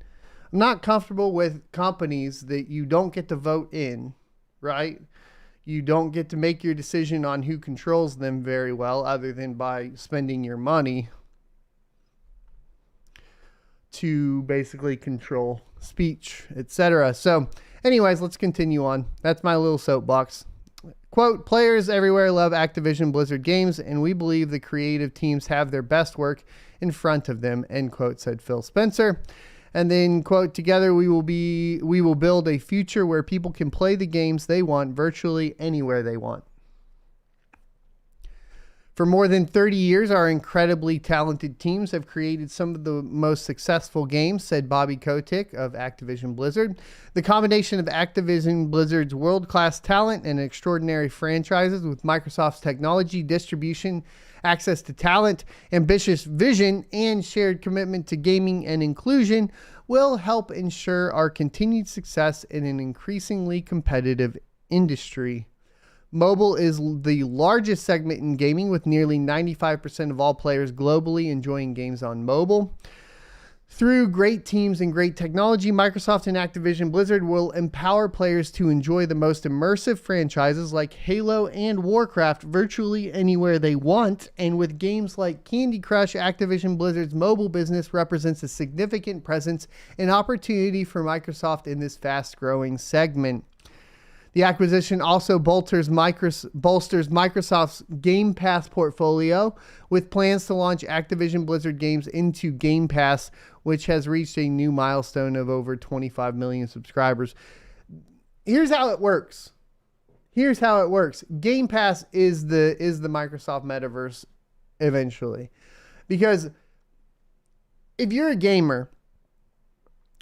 I'm not comfortable with companies that you don't get to vote in, right? You don't get to make your decision on who controls them very well, other than by spending your money to basically control speech, etc. So anyways, let's continue on. That's my little soapbox. Quote, players everywhere love Activision Blizzard games, and we believe the creative teams have their best work in front of them, end quote, said Phil Spencer. And then, quote, together we will build a future where people can play the games they want virtually anywhere they want. For more than 30 years, our incredibly talented teams have created some of the most successful games, said Bobby Kotick of Activision Blizzard. The combination of Activision Blizzard's world-class talent and extraordinary franchises with Microsoft's technology, distribution, access to talent, ambitious vision, and shared commitment to gaming and inclusion will help ensure our continued success in an increasingly competitive industry. Mobile is the largest segment in gaming, with nearly 95% of all players globally enjoying games on mobile. Through great teams and great technology, Microsoft and Activision Blizzard will empower players to enjoy the most immersive franchises like Halo and Warcraft virtually anywhere they want. And with games like Candy Crush, Activision Blizzard's mobile business represents a significant presence and opportunity for Microsoft in this fast-growing segment. The acquisition also bolsters Microsoft's Game Pass portfolio, with plans to launch Activision Blizzard games into Game Pass, which has reached a new milestone of over 25 million subscribers. Here's how it works. Game Pass is the Microsoft metaverse eventually. Because if you're a gamer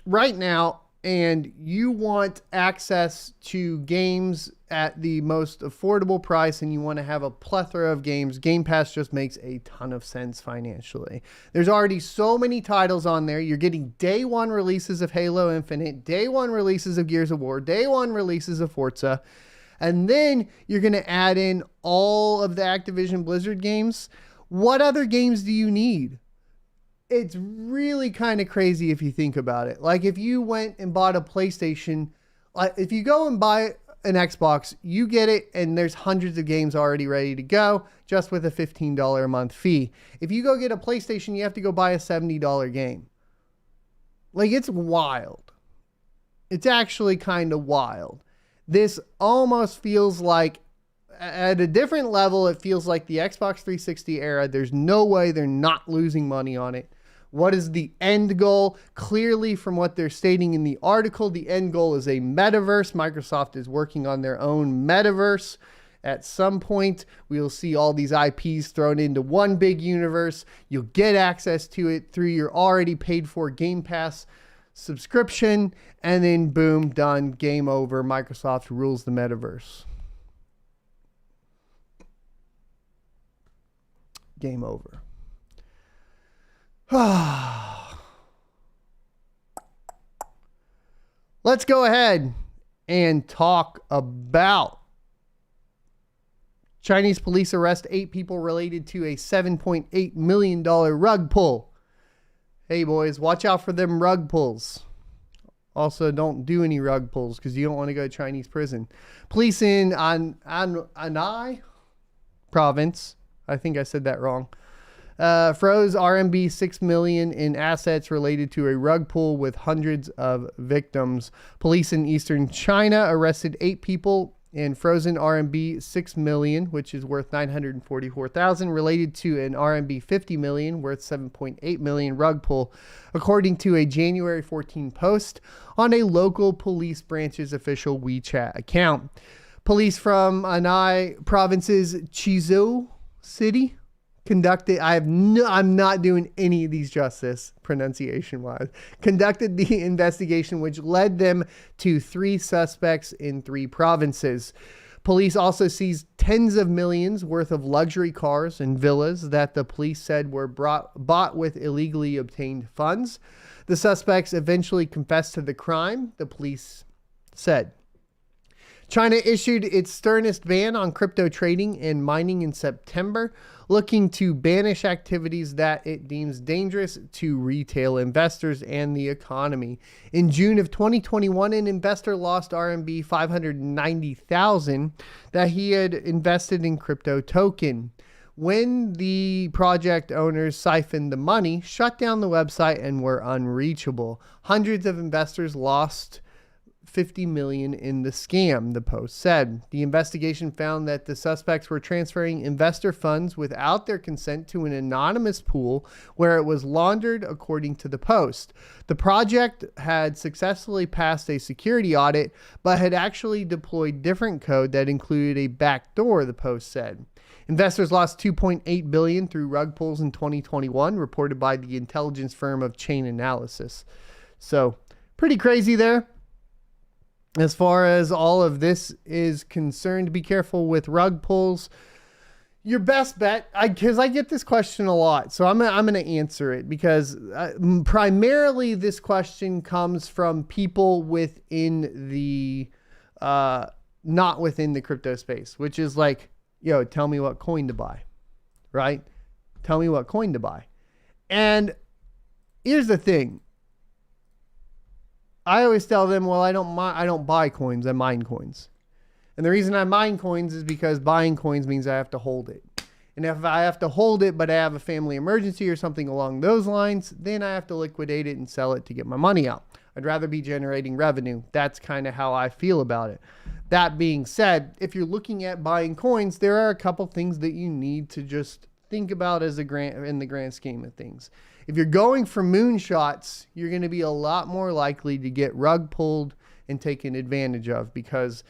right now, and you want access to games at the most affordable price and you want to have a plethora of games, Game Pass just makes a ton of sense financially. There's already so many titles on there. You're getting day one releases of Halo Infinite, day one releases of Gears of War, day one releases of Forza, and then you're going to add in all of the Activision Blizzard games. What other games do you need? It's really kind of crazy if you think about it. Like if you went and bought a PlayStation, if you go and buy an Xbox, you get it and there's hundreds of games already ready to go just with a $15 a month fee. If you go get a PlayStation, you have to go buy a $70 game. Like it's wild. It's actually kind of wild. This almost feels like, at a different level, it feels like the Xbox 360 era. There's no way they're not losing money on it. What is the end goal? Clearly, from what they're stating in the article, the end goal is a metaverse. Microsoft is working on their own metaverse. at some point we'll see all these IPs thrown into one big universe. You'll get access to it through your already paid for Game Pass subscription, and then boom, done, game over. Microsoft rules the metaverse. Game over. Let's go ahead and talk about Chinese police arrest 8 people related to a $7.8 million rug pull. Hey boys, watch out for them rug pulls. Also, don't do any rug pulls because you don't want to go to Chinese prison. Police in Anhui province, I think I said that wrong, froze RMB 6 million in assets related to a rug pull with hundreds of victims. Police in eastern China arrested 8 people and frozen RMB 6 million, which is worth 944,000, related to an RMB 50 million, worth 7.8 million rug pull, according to a January 14 post on a local police branch's official WeChat account. Police from Anhui province's Chizhou city conducted, I'm not doing any of these justice pronunciation wise, conducted the investigation, which led them to 3 suspects in 3 provinces. Police also seized tens of millions worth of luxury cars and villas that the police said were bought with illegally obtained funds. The suspects eventually confessed to the crime, the police said. China issued its sternest ban on crypto trading and mining in September, looking to banish activities that it deems dangerous to retail investors and the economy. In June of 2021, an investor lost RMB 590,000 that he had invested in crypto token. When the project owners siphoned the money, shut down the website, and were unreachable. Hundreds of investors lost 50 million in the scam, the post said. The investigation found that the suspects were transferring investor funds without their consent to an anonymous pool where it was laundered, according to the post. The project had successfully passed a security audit, but had actually deployed different code that included a backdoor, the post said. Investors lost 2.8 billion through rug pulls in 2021, reported by the intelligence firm of Chain Analysis. So, pretty crazy there. As far as all of this is concerned, be careful with rug pulls. Your best bet, because I get this question a lot, so I'm going to answer it, because primarily this question comes from people within the, not within the crypto space, which is like, yo, tell me what coin to buy, right? Tell me what coin to buy. And here's the thing. I always tell them, well, I don't buy coins, I mine coins. And the reason I mine coins is because buying coins means I have to hold it. And if I have to hold it, but I have a family emergency or something along those lines, then I have to liquidate it and sell it to get my money out. I'd rather be generating revenue. That's kind of how I feel about it. That being said, if you're looking at buying coins, there are a couple things that you need to just think about as in the grand scheme of things. If you're going for moonshots, you're going to be a lot more likely to get rug pulled and taken advantage of, because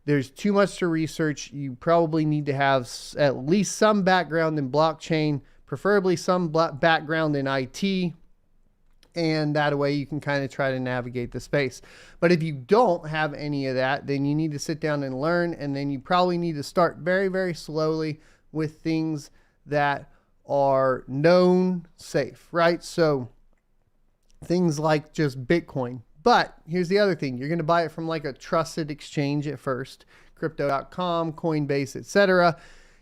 there's too much to research. You probably need to have at least some background in blockchain, preferably some background in IT, and that way you can kind of try to navigate the space. But if you don't have any of that, then you need to sit down and learn, and then you probably need to start very, very slowly with things that are known safe, right? So things like just Bitcoin. But here's the other thing. You're going to buy it from like a trusted exchange at first, crypto.com, Coinbase, etc.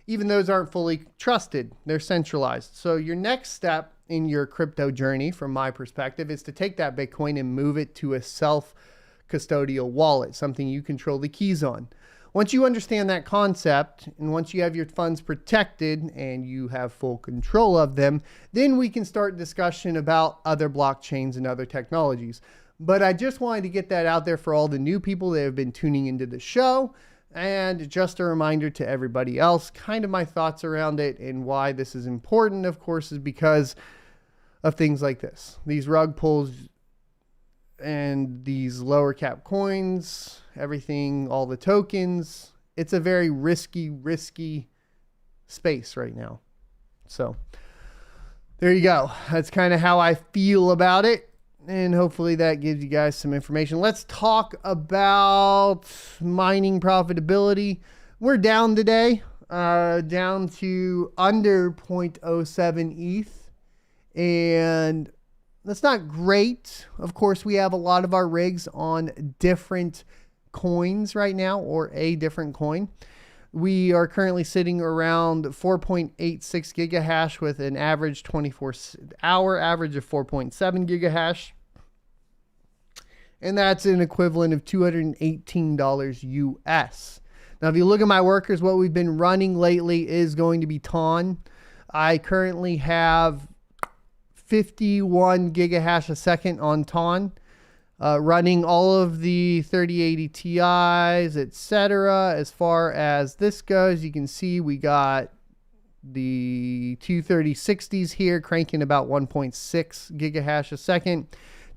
Even those aren't fully trusted. They're centralized. So your next step in your crypto journey, from my perspective, is to take that Bitcoin and move it to a self-custodial wallet, something you control the keys on. Once you understand that concept, and once you have your funds protected and you have full control of them, then we can start discussion about other blockchains and other technologies. But I just wanted to get that out there for all the new people that have been tuning into the show. And just a reminder to everybody else, kind of my thoughts around it and why this is important, of course, is because of things like this. These rug pulls and these lower cap coins, everything, all the tokens, it's a very risky space right now. So there you go. That's kind of how I feel about it. And hopefully that gives you guys some information. Let's talk about mining profitability. We're down today, down to under 0.07 ETH. And that's not great. Of course, we have a lot of our rigs on different coins right now, or a different coin. We are currently sitting around 4.86 gigahash with an average 24-hour average of 4.7 gigahash. And that's an equivalent of $218 US. Now, if you look at my workers, what we've been running lately is going to be TON. I currently have 51 gigahash a second on TON. Running all of the 3080 Ti's, etc. As far as this goes, you can see we got the 23060s here cranking about 1.6 gigahash a second.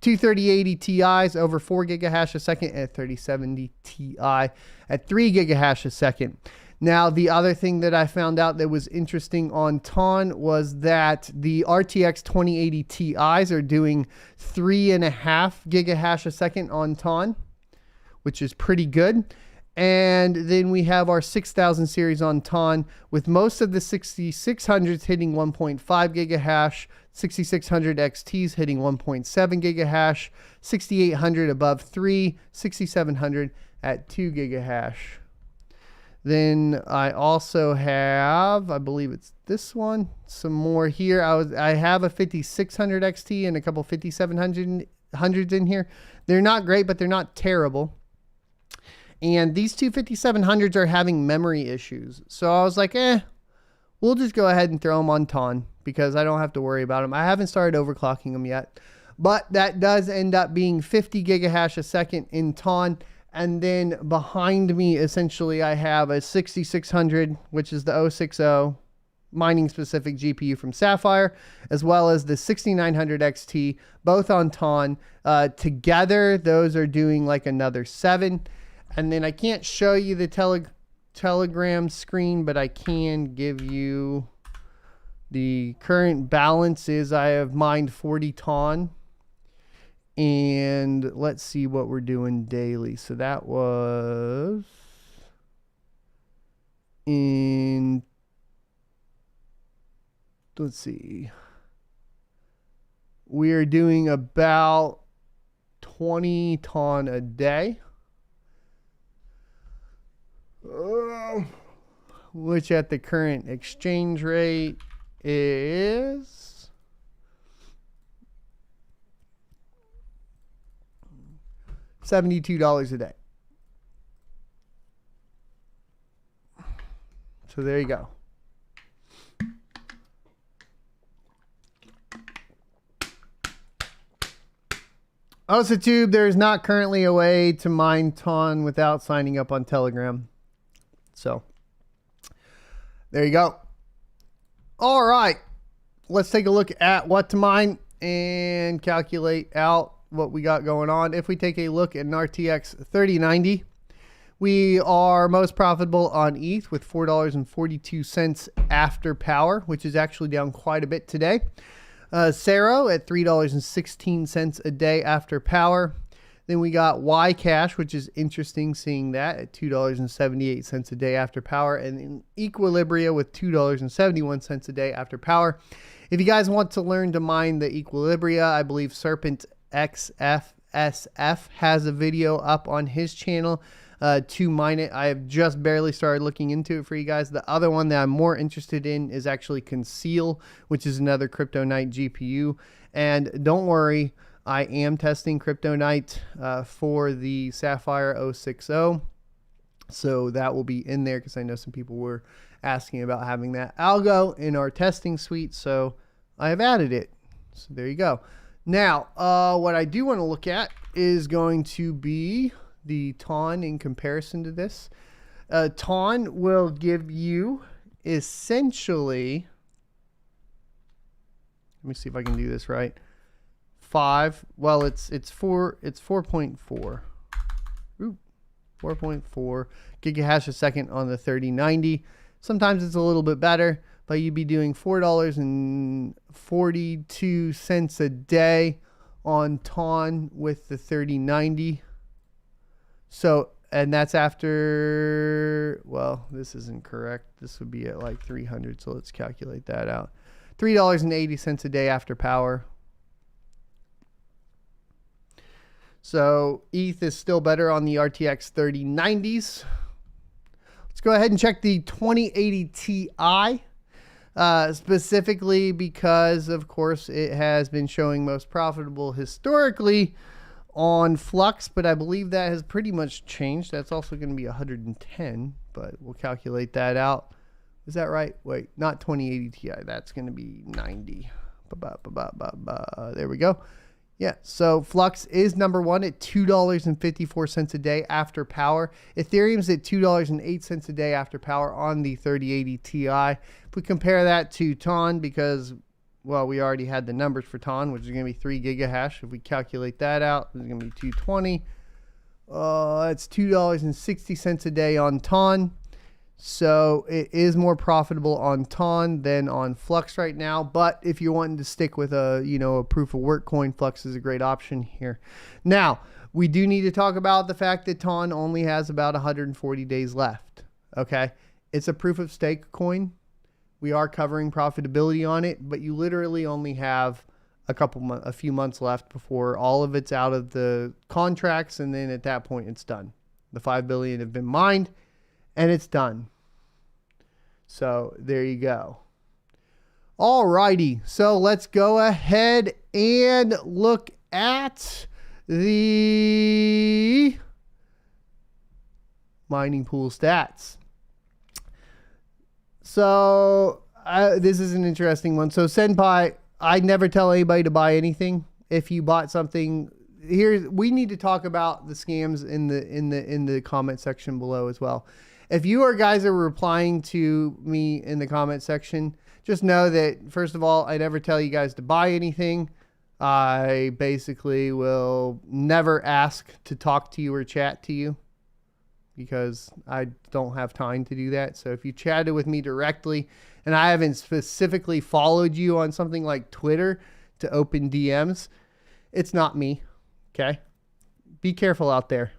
23080 Ti's over 4 gigahash a second, and 3070 Ti at 3 gigahash a second. Now, the other thing that I found out that was interesting on TON was that the RTX 2080 Ti's are doing 3.5 gigahash a second on TON, which is pretty good. And then we have our 6000 series on TON, with most of the 6600s hitting 1.5 gigahash, 6600 XTs hitting 1.7 gigahash, 6800 above 3, 6700 at 2 gigahash. Then I also have, I believe it's this one, some more here. I have a 5600 XT and a couple 5700s in here. They're not great, but they're not terrible. And these two 5700s are having memory issues. So I was like, we'll just go ahead and throw them on TON because I don't have to worry about them. I haven't started overclocking them yet, but that does end up being 50 gigahash a second in TON. And then behind me, essentially, I have a 6600, which is the 060 mining specific GPU from Sapphire, as well as the 6900 XT, both on TON. Together, those are doing like another 7. And then I can't show you the Telegram screen, but I can give you the current balance is I have mined 40 TON. And let's see what we're doing daily. So that was in, let's see. We are doing about 20 TON a day. Which at the current exchange rate is $72 a day. So there you go. Also, Tube, there is not currently a way to mine TON without signing up on Telegram. So there you go. All right. Let's take a look at what to mine and calculate out what we got going on. If we take a look at an RTX 3090, we are most profitable on ETH with $4.42 after power, which is actually down quite a bit today. Cero at $3.16 a day after power. Then we got Ycash, which is interesting seeing that at $2.78 a day after power, and in Equilibria with $2.71 a day after power. If you guys want to learn to mine the Equilibria, I believe Serpent XFSF has a video up on his channel to mine it. I have just barely started looking into it for you guys. The other one that I'm more interested in is actually Conceal, which is another CryptoNight GPU. And don't worry, I am testing CryptoNight for the Sapphire 060. So that will be in there because I know some people were asking about having that algo in our testing suite. So I have added it. So there you go. Now, what I do want to look at is going to be the TON in comparison to this. TON will give you essentially, let me see if I can do this right. 5. Well, it's 4.4. Ooh. 4.4 gigahash a second on the 3090. Sometimes it's a little bit better, but you'd be doing $4.42 a day on TON with the 3090. So, and that's after, well, this isn't correct. This would be at like 300. So let's calculate that out. $3.80 a day after power. So ETH is still better on the RTX 3090s. Let's go ahead and check the 2080 Ti. Specifically because, of course, it has been showing most profitable historically on Flux, but I believe that has pretty much changed. That's also going to be 110, but we'll calculate that out. Is that right? Wait, not 2080 Ti. That's going to be 90. There we go. Yeah, so Flux is number one at $2.54 a day after power. Ethereum's at $2.08 a day after power on the 3080 Ti. If we compare that to TON, because, well, we already had the numbers for TON, which is going to be 3 gigahash. If we calculate that out, it's going to be 220. It's $2.60 a day on TON. So it is more profitable on TON than on Flux right now. But if you're wanting to stick with a, a proof of work coin, Flux is a great option here. Now, we do need to talk about the fact that TON only has about 140 days left. Okay. It's a proof of stake coin. We are covering profitability on it, but you literally only have a few months left before all of it's out of the contracts. And then at that point, it's done. The 5 billion have been mined. And it's done. So there you go. Alrighty. So let's go ahead and look at the mining pool stats. So this is an interesting one. So Senpai, I never tell anybody to buy anything. If you bought something, we need to talk about the scams in the comment section below as well. If you guys are replying to me in the comment section, just know that, first of all, I never tell you guys to buy anything. I basically will never ask to talk to you or chat to you because I don't have time to do that. So if you chatted with me directly and I haven't specifically followed you on something like Twitter to open DMs, it's not me. Okay? Be careful out there.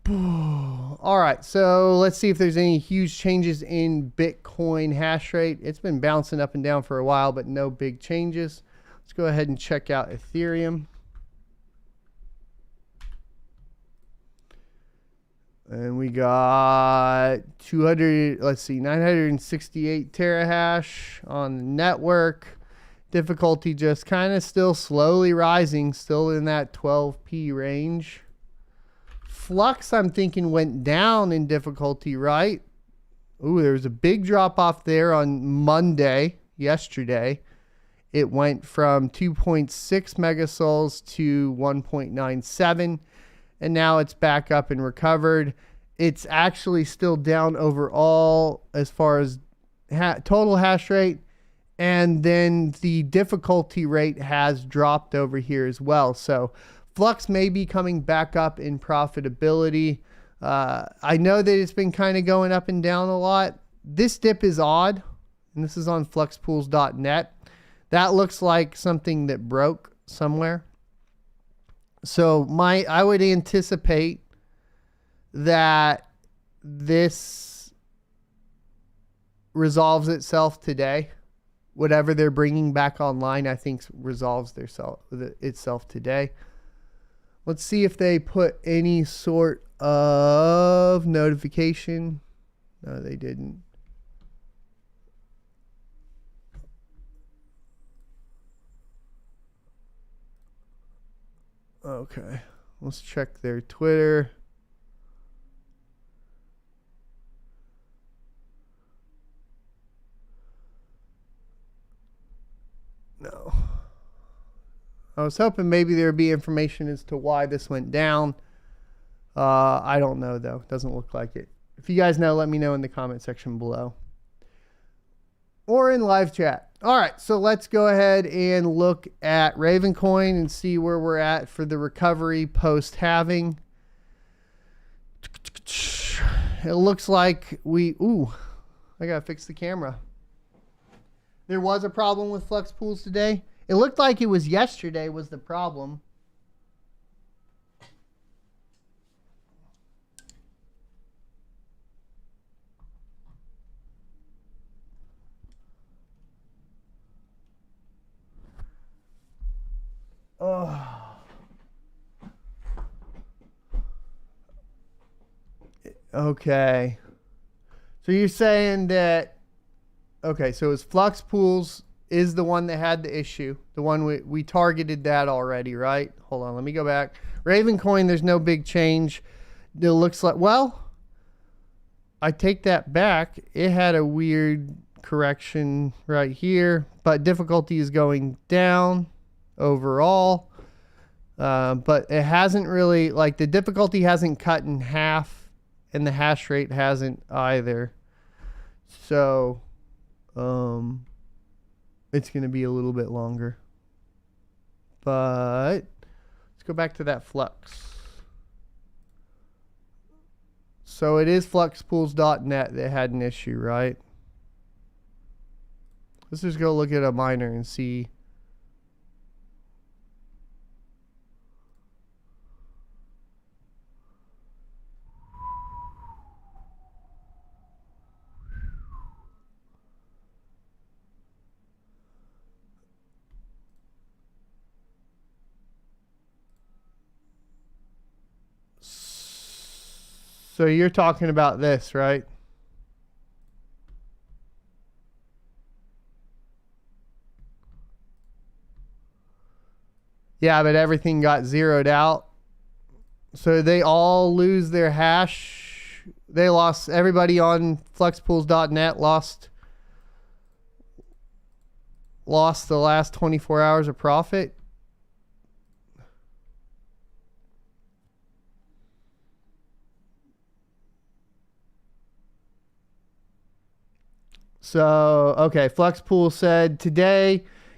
All right, so let's see if there's any huge changes in Bitcoin hash rate. It's been bouncing up and down for a while, but no big changes. Let's go ahead and check out Ethereum. And we got 968 terahash on the network. Difficulty just kind of still slowly rising, still in that 12p range. Flux, I'm thinking, went down in difficulty, right? Ooh, there was a big drop off there on Monday, yesterday. It went from 2.6 megasouls to 1.97, and now it's back up and recovered. It's actually still down overall as far as total hash rate, and then the difficulty rate has dropped over here as well. So Flux may be coming back up in profitability. I know that it's been kind of going up and down a lot. This dip is odd, and this is on fluxpools.net. That looks like something that broke somewhere. So I would anticipate that this resolves itself today. Whatever they're bringing back online, I think resolves itself today. Let's see if they put any sort of notification. No, they didn't. Okay, let's check their Twitter. No. I was hoping maybe there would be information as to why this went down. I don't know, though. Doesn't look like it. If you guys know, let me know in the comment section below. Or in live chat. All right, so let's go ahead and look at Ravencoin and see where we're at for the recovery post halving. It looks like I gotta fix the camera. There was a problem with flex pools today. It looked like it was yesterday was the problem. Oh. Okay. So you're saying that, okay, so it was Flux Pools is the one that had the issue. The one we targeted that already, right? Hold on, let me go back. Ravencoin, there's no big change. It looks like, well, I take that back. It had a weird correction right here, but difficulty is going down overall. But it hasn't really, like, the difficulty hasn't cut in half and the hash rate hasn't either. So, it's going to be a little bit longer. But let's go back to that Flux. So it is fluxpools.net that had an issue, right? Let's just go look at a miner and see. So you're talking about this, right? Yeah, but everything got zeroed out. So they all lose their hash. They lost, everybody on fluxpools.net lost the last 24 hours of profit. So, okay, Fluxpool said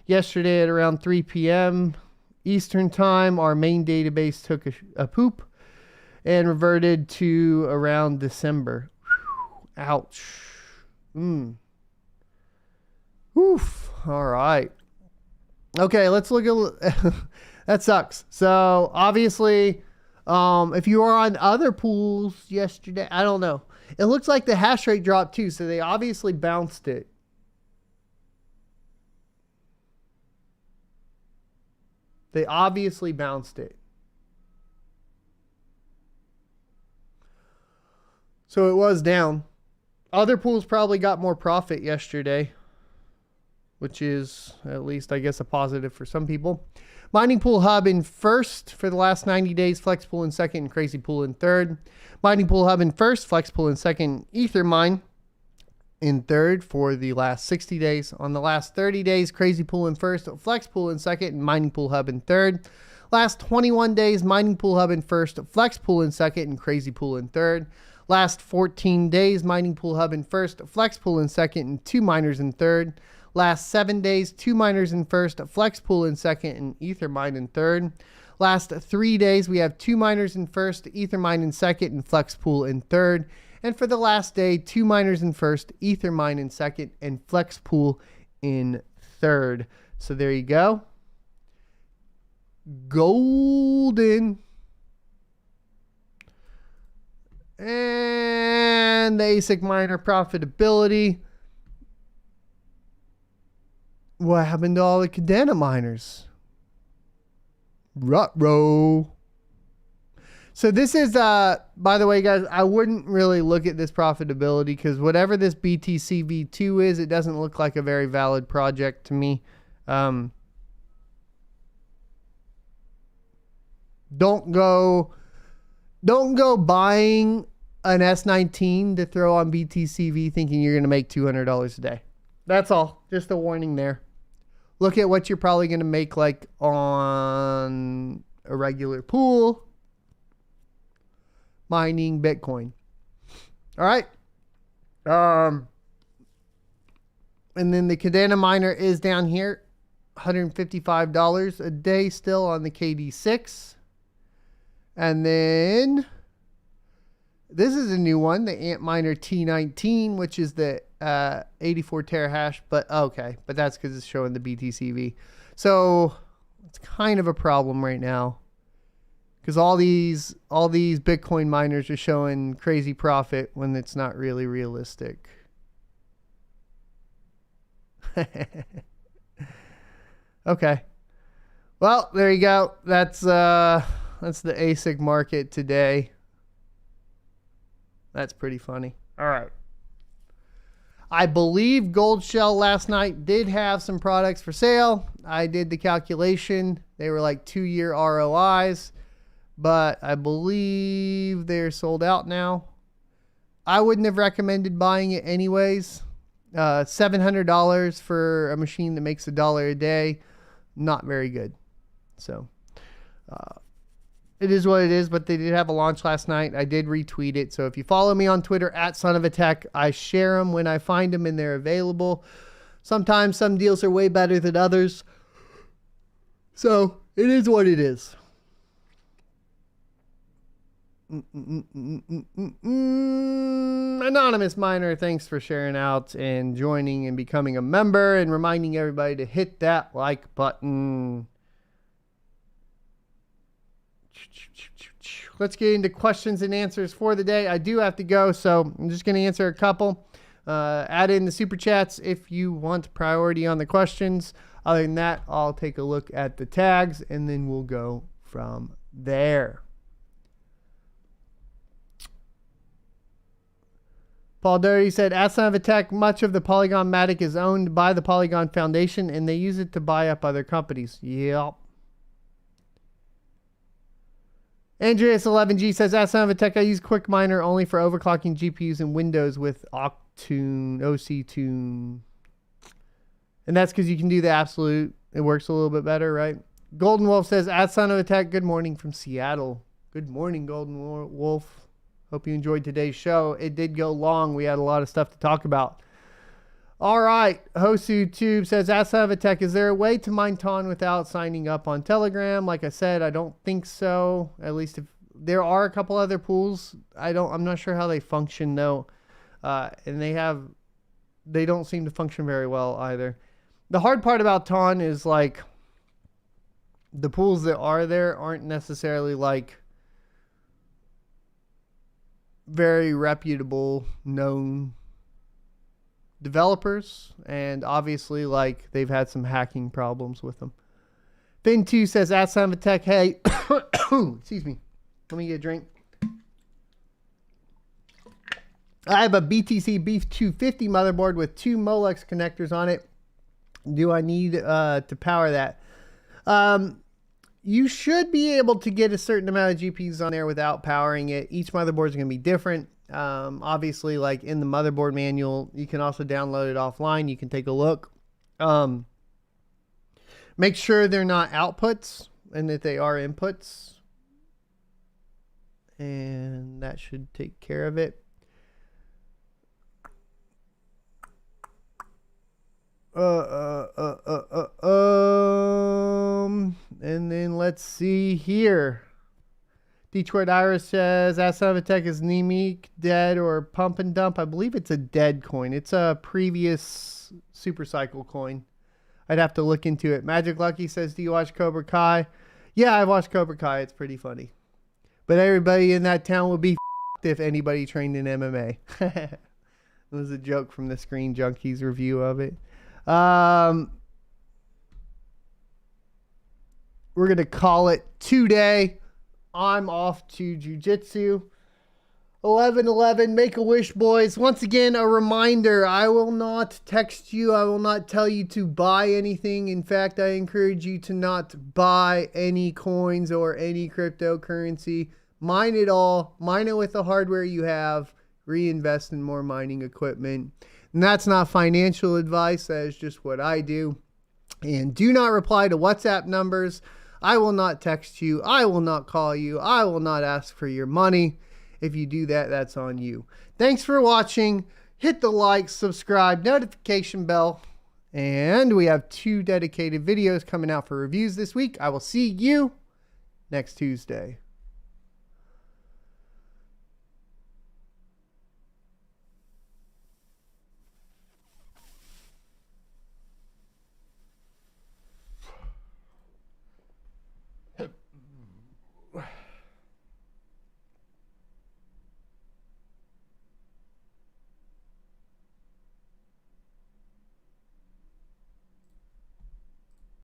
yesterday at around 3 p.m. Eastern time, our main database took a poop and reverted to around December. Ouch. Oof. All right. Okay, let's look at that sucks. So, obviously, if you were on other pools yesterday, I don't know. It looks like the hash rate dropped too, so they obviously bounced it. They obviously bounced it. So it was down. Other pools probably got more profit yesterday, which is at least, I guess, a positive for some people. Mining Pool Hub in first for the last 90 days, Flex Pool in second, and Crazy Pool in third. Mining Pool Hub in first, Flex Pool in second, Ethermine in third for the last 60 days. On the last 30 days, Crazy Pool in first, Flex Pool in second, and Mining Pool Hub in third. Last 21 days, Mining Pool Hub in first, Flex Pool in second, and Crazy Pool in third. Last 14 days, Mining Pool Hub in first, Flex Pool in second, and 2 miners in third. Last 7 days, 2 miners in first, Flex Pool in second, and Ethermine in third. Last 3 days, we have 2 miners in first, Ethermine in second, and Flex Pool in third. And for the last day, 2 miners in first, Ethermine in second, and Flex Pool in third. So there you go. Golden. And the ASIC miner profitability. What happened to all the Cadena miners? Ruh-roh. So this is, by the way, guys, I wouldn't really look at this profitability because whatever this BTC V2 is, it doesn't look like a very valid project to me. Don't go buying an S19 to throw on BTCV thinking you're going to make $200 a day. That's all. Just a warning there. Look at what you're probably going to make like on a regular pool mining Bitcoin. All right. And then the Cadena miner is down here, $155 a day still on the KD6. And then this is a new one, the Antminer T19, which is the 84 terahash. But okay, but that's because it's showing the BTCV. So it's kind of a problem right now, because all these Bitcoin miners are showing crazy profit when it's not really realistic. Okay. Well, there you go. That's the ASIC market today. That's pretty funny. All right. I believe Gold Shell last night did have some products for sale. I did the calculation. They were like 2-year ROIs, but I believe they're sold out now. I wouldn't have recommended buying it anyways. $700 for a machine that makes $1 a day. Not very good. So, it is what it is, but they did have a launch last night. I did retweet it. So if you follow me on Twitter at @SonOfATech, I share them when I find them and they're available. Sometimes some deals are way better than others. So it is what it is. Anonymous Miner, thanks for sharing out and joining and becoming a member and reminding everybody to hit that like button. Let's get into questions and answers for the day. I do have to go, so I'm just going to answer a couple. Add in the super chats if you want priority on the questions. Other than that, I'll take a look at the tags and then we'll go from there. Paul Doherty said, at SonOfATech, much of the Polygon Matic is owned by the Polygon Foundation and they use it to buy up other companies. Yep. Andreas11G says, at SonOfATech, I use Quickminer only for overclocking GPUs in Windows with OCTune. And that's because you can do the absolute. It works a little bit better, right? Golden Wolf says, at SonOfATech, good morning from Seattle. Good morning, Golden Wolf. Hope you enjoyed today's show. It did go long. We had a lot of stuff to talk about. All right. Hosu Tube says, at SonOfATech, is there a way to mine TON without signing up on Telegram? Like I said, I don't think so. At least if there are a couple other pools. I'm not sure how they function though. And they don't seem to function very well either. The hard part about TON is like the pools that are there aren't necessarily like very reputable, known developers, and obviously like they've had some hacking problems with them. Fin2 says, at SonOfATech, hey, excuse me, let me get a drink. I have a BTC Beef 250 motherboard with 2 Molex connectors on it. Do I need to power that? You should be able to get a certain amount of GPUs on there without powering it. Each motherboard is going to be different. Obviously, like in the motherboard manual, you can also download it offline. You can take a look. Make sure they're not outputs and that they are inputs. And that should take care of it. And then let's see here. Detroit Iris says, at SonOfATech, is Nemic dead or pump and dump? I believe it's a dead coin. It's a previous super cycle coin. I'd have to look into it. Magic Lucky says, do you watch Cobra Kai? Yeah, I've watched Cobra Kai. It's pretty funny. But everybody in that town would be f***ed if anybody trained in MMA. It was a joke from the Screen Junkies review of it. We're going to call it today. I'm off to jiu-jitsu. 11/11, make a wish, boys. Once again, a reminder, I will not text you. I will not tell you to buy anything. In fact, I encourage you to not buy any coins or any cryptocurrency. Mine it all. Mine it with the hardware you have. Reinvest in more mining equipment. And that's not financial advice. That is just what I do. And do not reply to WhatsApp numbers. I will not text you. I will not call you. I will not ask for your money. If you do that, that's on you. Thanks for watching. hit the like, subscribe, notification bell. And we have 2 dedicated videos coming out for reviews this week. I will see you next Tuesday.